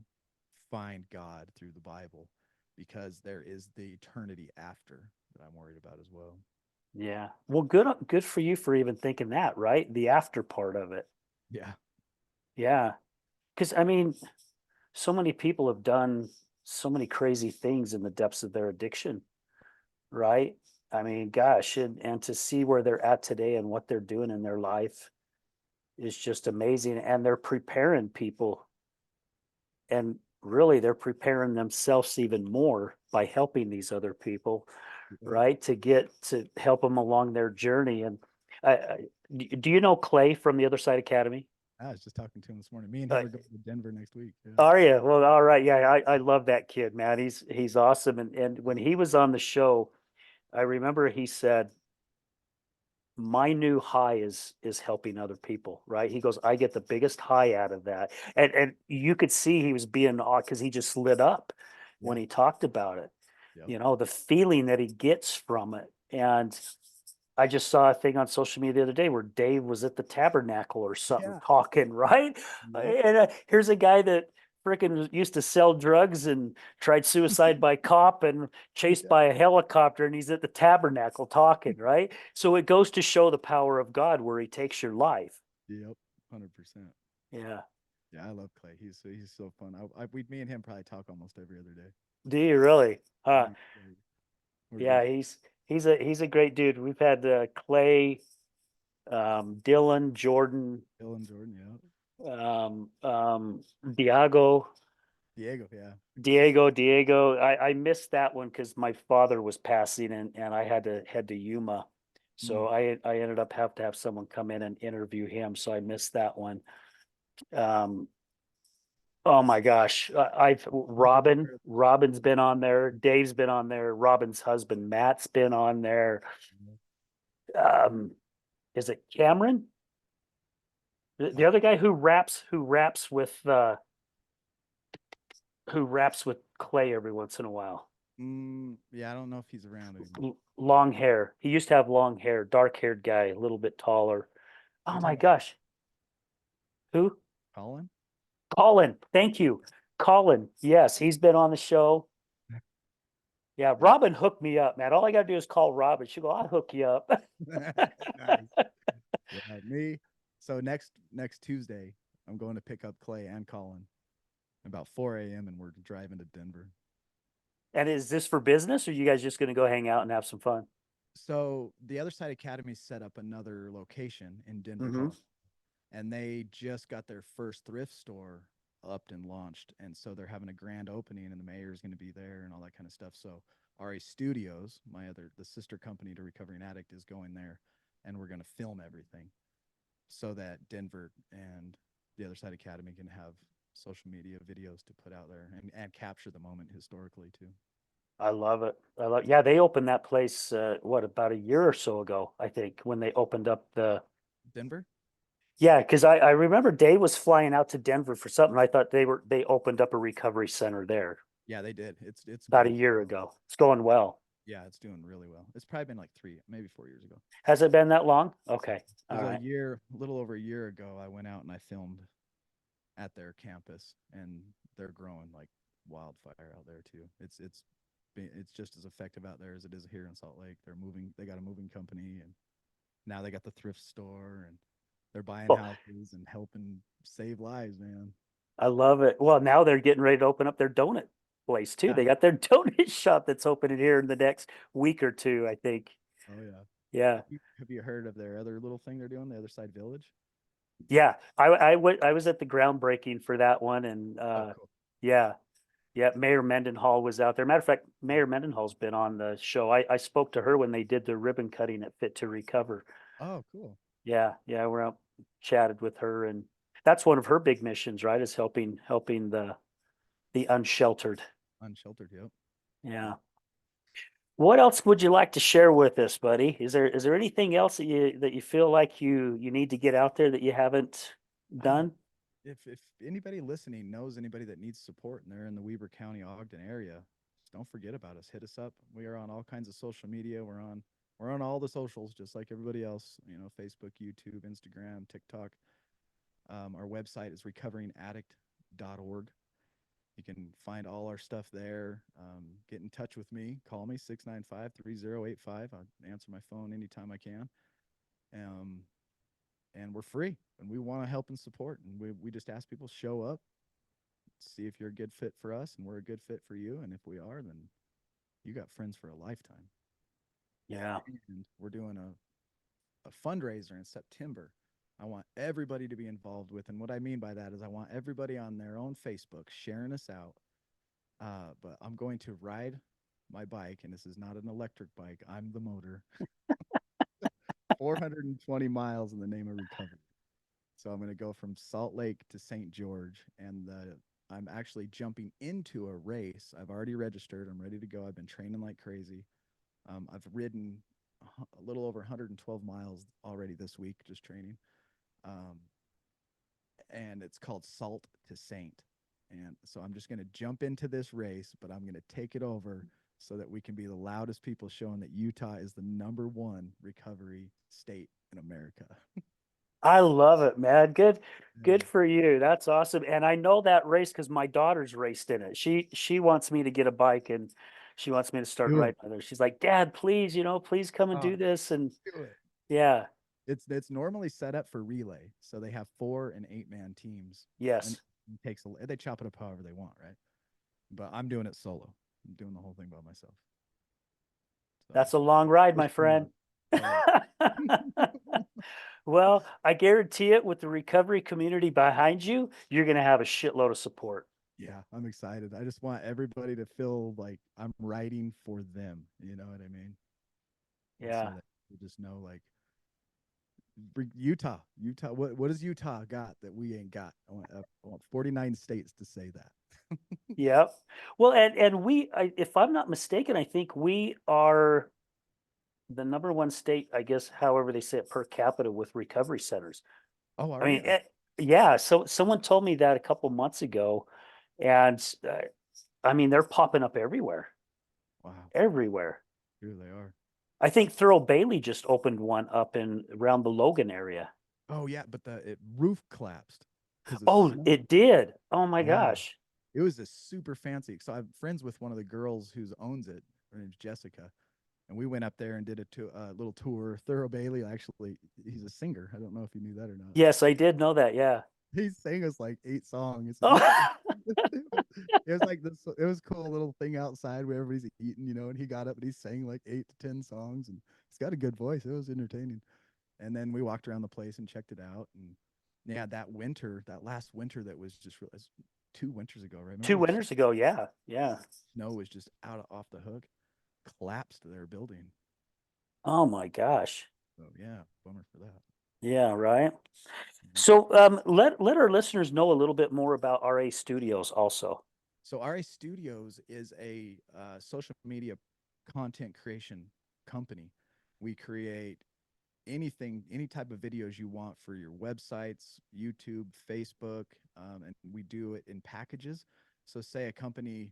find God through the Bible, because there is the eternity after that I'm worried about as well. Yeah. Well, good for you for even thinking that, right? The after part of it. Yeah. Yeah. Because I mean, so many people have done so many crazy things in the depths of their addiction, right? I mean, gosh, and to see where they're at today and what they're doing in their life is just amazing. And they're preparing people, and really they're preparing themselves even more by helping these other people, Yep. right? To get to help them along their journey. And do you know Clay from the Other Side Academy? I was just talking to him this morning. Me and Uh, him are going to Denver next week. Yeah. are you? Well, all right. Yeah, I love that kid, man. He's awesome. And when he was on the show, I remember he said, my new high is helping other people, right? He goes, I get the biggest high out of that. And you could see he was being odd because he just lit up when Yeah. he talked about it. Yep. You know, the feeling that he gets from it. And I just saw a thing on social media the other day where Dave was at the tabernacle or something Yeah. talking, right? Yep. And here's a guy that freaking used to sell drugs and tried suicide by cop and chased Yeah. by a helicopter, and he's at the tabernacle talking, right? So it goes to show the power of God where he takes your life. Yep. 100%. Yeah. Yeah, I love Clay. He's so fun. Me and him probably talk almost every other day. Do you really? Huh? He's great. We're good. Yeah, he's a great dude. We've had Clay, Dylan, Jordan, Dylan Jordan. Yeah. Diago. Diego, yeah. Diego. I missed that one because my father was passing and I had to head to Yuma. So I ended up have to have someone come in and interview him. So I missed that one. Um, oh my gosh. Robin's been on there. Dave's been on there. Robin's husband, Matt's been on there. Um, is it Cameron? The other guy who raps with Clay every once in a while. Yeah, I don't know if he's around anymore. Long hair. He used to have long hair, dark haired guy, a little bit taller. Oh You're my talking gosh. Who? Colin? Colin. Thank you. Colin. Yes, he's been on the show. Yeah, Robin hooked me up, man. All I gotta do is call Robin. She'll go, I'll hook you up. Nice. Yeah, me. So next Tuesday, I'm going to pick up Clay and Colin about 4 a.m. and we're driving to Denver. And is this for business or you guys just gonna go hang out and have some fun? So the Other Side Academy set up another location in Denver, Mm-hmm. and they just got their first thrift store up and launched, and so they're having a grand opening, and the mayor's going to be there and all that kind of stuff. So RA Studios, the sister company to Recovering Addict, is going there, and we're going to film everything so that Denver and the Other Side Academy can have social media videos to put out there and capture the moment historically too. I love it. Yeah, they opened that place, about a year or so ago, I think, when they opened up Denver? yeah, because I remember Dave was flying out to Denver for something. I thought they opened up a recovery center there Yeah, they did. It's about a going year ago. It's going well. Yeah, it's doing really well. It's probably been like 3, maybe 4 years ago. Has it been that long? Okay. It All was right. a little over a year ago. I went out and I filmed at their campus, and they're growing like wildfire out there too. It's just as effective out there as it is here in Salt Lake. They got a moving company, and now they got the thrift store, and they're buying Well, houses and helping save lives, man. I love it. Well, now they're getting ready to open up their donut place too. Yeah. They got their donut shop that's opening here in the next week or two, I think. Oh yeah. Yeah. Have you heard of their other little thing they're doing, the Other Side Village? Yeah. I was at the groundbreaking for that one and Oh, cool. yeah. Yeah, Mayor Mendenhall was out there. Matter of fact, Mayor Mendenhall's been on the show. I spoke to her when they did the ribbon cutting at Fit to Recover. Oh, cool. Yeah, we're out chatted with her, and that's one of her big missions, right? Is helping the unsheltered. Unsheltered, yep. Yeah. What else would you like to share with us, buddy? Is there anything else that you feel like you need to get out there that you haven't done? If anybody listening knows anybody that needs support and they're in the Weber County, Ogden area, just don't forget about us. Hit us up. We are on all kinds of social media. We're on all the socials, just like everybody else. Facebook, YouTube, Instagram, TikTok. Our website is recoveringaddict.org. You can find all our stuff there. Get in touch with me. Call me 695-3085. I'll answer my phone anytime I can. And we're free, and we want to help and support. And we just ask people show up, see if you're a good fit for us, and we're a good fit for you. And if we are, then you got friends for a lifetime. Yeah. And we're doing a fundraiser in September. I want everybody to be involved with. And what I mean by that is I want everybody on their own Facebook sharing us out. But I'm going to ride my bike, and this is not an electric bike. I'm the motor. 420 miles in the name of recovery. So I'm going to go from Salt Lake to St. George, and I'm actually jumping into a race. I've already registered. I'm ready to go. I've been training like crazy. I've ridden a little over 112 miles already this week, just training. And it's called Salt to Saint. And so I'm just going to jump into this race, but I'm going to take it over so that we can be the loudest people showing that Utah is the #1 recovery state in America. I love it, man. Good Yeah. for you. That's awesome. And I know that race because my daughter's raced in it. She wants me to get a bike and she wants me to start Do it. riding with her. She's like, Dad, please, please come and do this. And Do it. yeah, It's normally set up for relay, so they have 4 and 8-man teams, and yes. they chop it up however they want, right? But I'm doing it solo. I'm doing the whole thing by myself. So That's a long ride, my push me friend. up. Well, I guarantee it with the recovery community behind you, you're going to have a shitload of support. Yeah, I'm excited. I just want everybody to feel like I'm writing for them. You know what I mean? And so Yeah. that you just know, like Utah. What does Utah got that we ain't got? I want 49 states to say that. Yep. Well, and if I'm not mistaken, I think we are the number one state, I guess, however they say it, per capita with recovery centers. Oh, I are we? mean, yeah. So someone told me that a couple months ago, and I mean, they're popping up everywhere, Wow, everywhere. here they are. I think Thurl Bailey just opened one up in around the Logan area. Oh yeah, but the roof collapsed because of Oh, snow. it did. Oh my Yeah, gosh. it was a super fancy. So I'm friends with one of the girls who owns it. Her name's Jessica, and we went up there and did a little tour. Thurl Bailey, actually, he's a singer. I don't know if you knew that or not. Yes, I did know that. Yeah. He sang us like 8 songs. Oh, It was like this. It was cool little thing outside where everybody's eating, and he got up and he sang like 8 to 10 songs, and he's got a good voice. It was entertaining. And then we walked around the place and checked it out. And yeah, that last winter, that was just 2 winters ago, right? Remember two when winters ago. Yeah. Yeah. snow was just off the hook, collapsed their building. Oh my gosh. So yeah, bummer for that. Yeah. Right. Mhm. So let our listeners know a little bit more about RA Studios also. So RA Studios is a social media content creation company. We create anything, any type of videos you want for your websites, YouTube, Facebook, and we do it in packages. So, say a company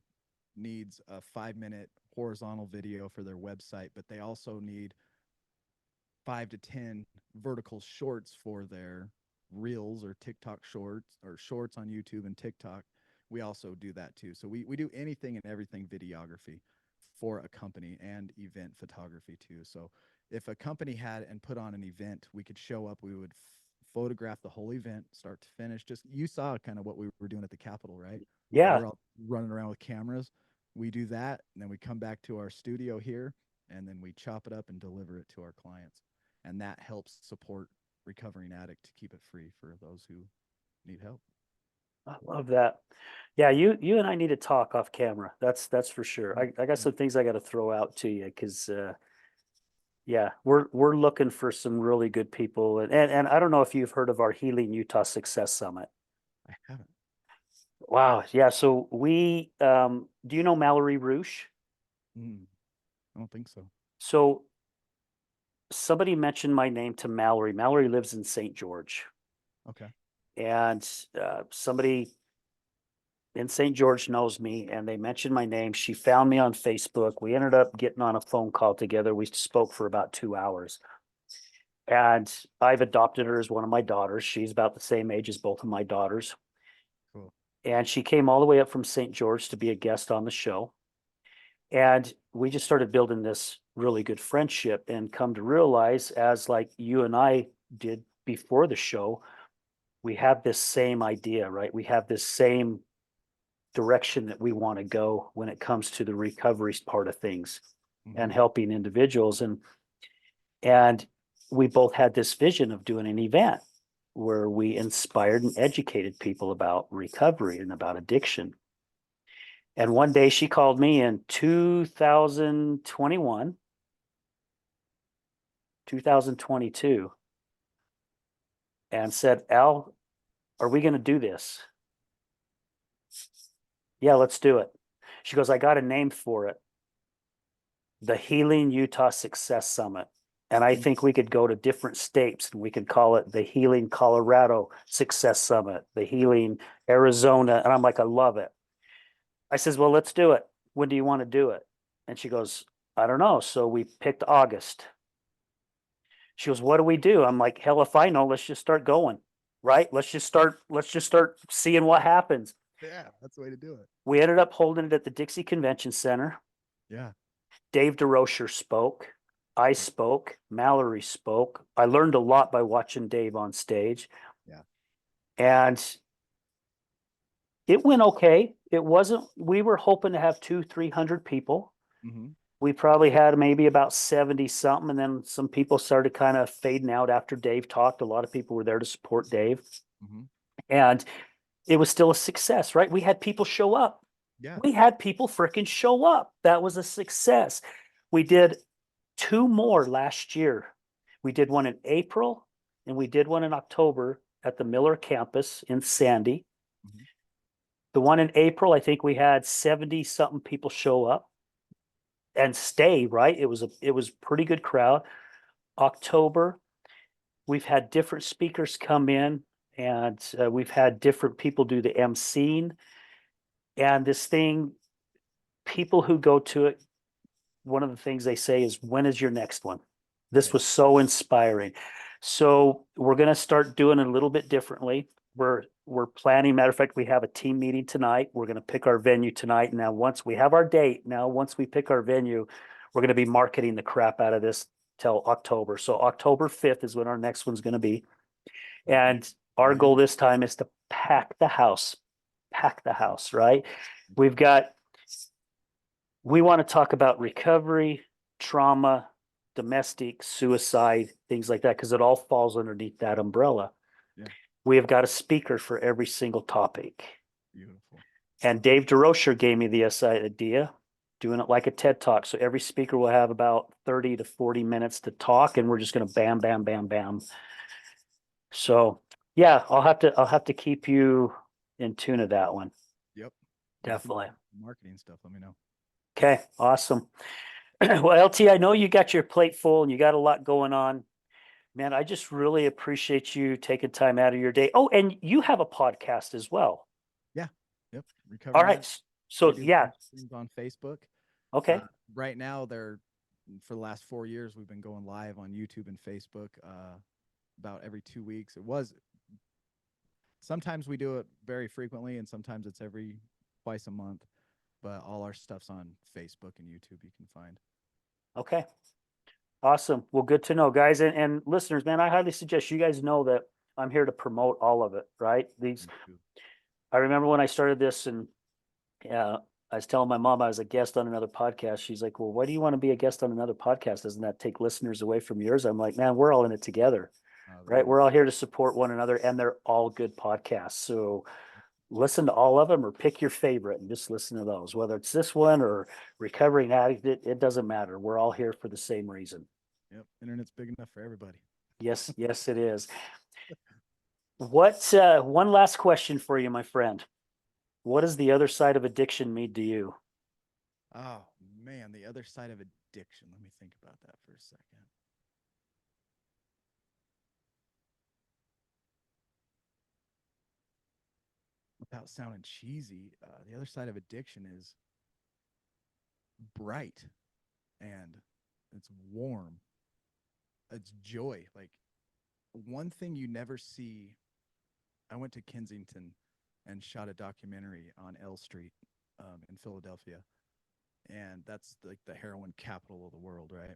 needs a 5 minute horizontal video for their website, but they also need 5 to 10 vertical shorts for their reels or TikTok shorts or shorts on YouTube and TikTok. We also do that too. So we do anything and everything videography for a company and event photography too. So if a company had and put on an event, we could show up, we would photograph the whole event start to finish. Just you saw kind of what we were doing at the Capitol, right? We Yeah. were all running around with cameras. We do that, and then we come back to our studio here, and then we chop it up and deliver it to our clients, and that helps support recovering addict to keep it free for those who need help. I love that. Yeah, you and I need to talk off camera. That's for sure. I got some things I got to throw out to you because yeah, we're looking for some really good people and I don't know if you've heard of our Healing Utah Success Summit. I haven't. Wow, yeah. So we do you know Mallory Roosh? Mm, I don't think so. So somebody mentioned my name to Mallory. Mallory lives in St. George, Okay. and somebody in St. George knows me and they mentioned my name. She found me on Facebook. We ended up getting on a phone call together. We spoke for about 2 hours. And I've adopted her as one of my daughters. She's about the same age as both of my daughters. Cool. And she came all the way up from St. George to be a guest on the show. And we just started building this really good friendship and come to realize, as like you and I did before the show, we have this same idea, right? We have this same direction that we want to go when it comes to the recovery part of things and Hmm. helping individuals. And we both had this vision of doing an event where we inspired and educated people about recovery and about addiction. And one day she called me in 2021, 2022, and said, Al, are we going to do this? Yeah, let's do it. She goes, I got a name for it, the Healing Utah Success Summit. And I think we could go to different states and we could call it the Healing Colorado Success Summit, the Healing Arizona. And I'm like, I love it. I says, well, let's do it. When do you want to do it? And she goes, I don't know. So we picked August. She goes, what do we do? I'm like, hell if I know, let's just start going. Right? Let's just start seeing what happens. Yeah, that's the way to do it. We ended up holding it at the Dixie Convention Center. Yeah. Dave DeRocher spoke. I spoke. Mallory spoke. I learned a lot by watching Dave on stage. Yeah. And it went okay. It wasn't, we were hoping to have 300 people. Hmm. We probably had maybe about 70 something. And then some people started kind of fading out after Dave talked. A lot of people were there to support Dave. Hmm. And it was still a success, right? We had people show up. Yeah. We had people freaking show up. That was a success. We did 2 more last year. We did one in April and we did one in October at the Miller campus in Sandy. Mhm. The one in April, I think we had 70 something people show up and stay, right? It was pretty good crowd. October, we've had different speakers come in and we've had different people do the emceeing. And this thing, people who go to it, one of the things they say is, when is your next one? This Okay. was so inspiring. So we're going to start doing it a little bit differently. We're planning. Matter of fact, we have a team meeting tonight. We're going to pick our venue tonight. Now, once we have our date, once we pick our venue, we're going to be marketing the crap out of this till October. So October 5th is when our next one's going to be. And our goal this time is to pack the house, right? We want to talk about recovery, trauma, domestic, suicide, things like that, because it all falls underneath that umbrella. Yeah. We have got a speaker for every single topic. Beautiful. And Dave DeRocher gave me the idea, doing it like a TED Talk. So every speaker will have about 30 to 40 minutes to talk, and we're just going to bam, bam, bam, bam. So yeah, I'll have to keep you in tune of that one. Yep. Definitely. Marketing stuff. Let me know. Okay, awesome. Well, LT, I know you got your plate full and you got a lot going on. Man, I just really appreciate you taking time out of your day. Oh, and you have a podcast as well. Yeah. Yep. All Recovery. right. So yeah. Streams on Facebook. Okay. Right now, for the last 4 years, we've been going live on YouTube and Facebook about every 2 weeks. Sometimes we do it very frequently, and sometimes it's every twice a month. But all our stuff's on Facebook and YouTube. You can find. Okay. Awesome. Well, good to know, guys, and listeners, man, I highly suggest you guys know that I'm here to promote all of it, right? I remember when I started this, and I was telling my mom I was a guest on another podcast. She's like, well, why do you want to be a guest on another podcast? Doesn't that take listeners away from yours? I'm like, man, we're all in it together, right? We're all here to support one another, and they're all good podcasts. So listen to all of them or pick your favorite and just listen to those, whether it's this one or Recovering Addict. It doesn't matter. We're all here for the same reason. Yep. Internet's big enough for everybody. Yes, yes, it is. What, one last question for you, my friend. What does the other side of addiction mean to you? Oh, man, the other side of addiction. Let me think about that for a second. Without sounding cheesy, the other side of addiction is bright and it's warm. It's joy. Like, one thing you never see. I went to Kensington and shot a documentary on L Street in Philadelphia. And that's like the heroin capital of the world, right?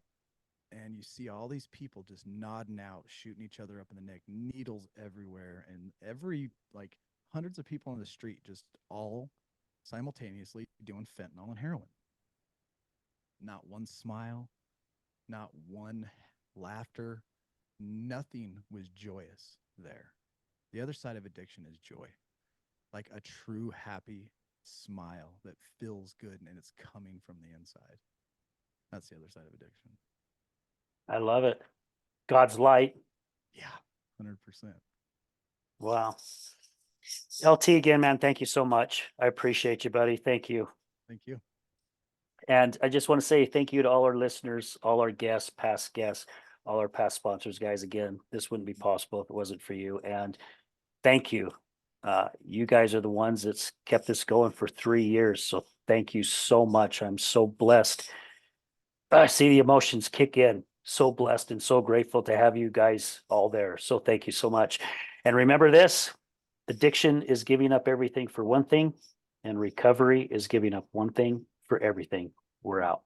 And you see all these people just nodding out, shooting each other up in the neck, needles everywhere, and like hundreds of people on the street just all simultaneously doing fentanyl and heroin. Not one smile, not one laughter, nothing was joyous there. The other side of addiction is joy, like a true happy smile that feels good and it's coming from the inside. That's the other side of addiction. I love it. God's light. Yeah, 100%. Wow. LT, again, man, thank you so much. I appreciate you, buddy. Thank you. Thank you. And I just want to say thank you to all our listeners, all our guests, past guests, all our past sponsors, guys. Again, this wouldn't be possible if it wasn't for you. And thank you. You guys are the ones that's kept this going for 3 years. So thank you so much. I'm so blessed. I see the emotions kick in. So blessed and so grateful to have you guys all there. So thank you so much. And remember this, addiction is giving up everything for one thing, and recovery is giving up one thing for everything. We're out.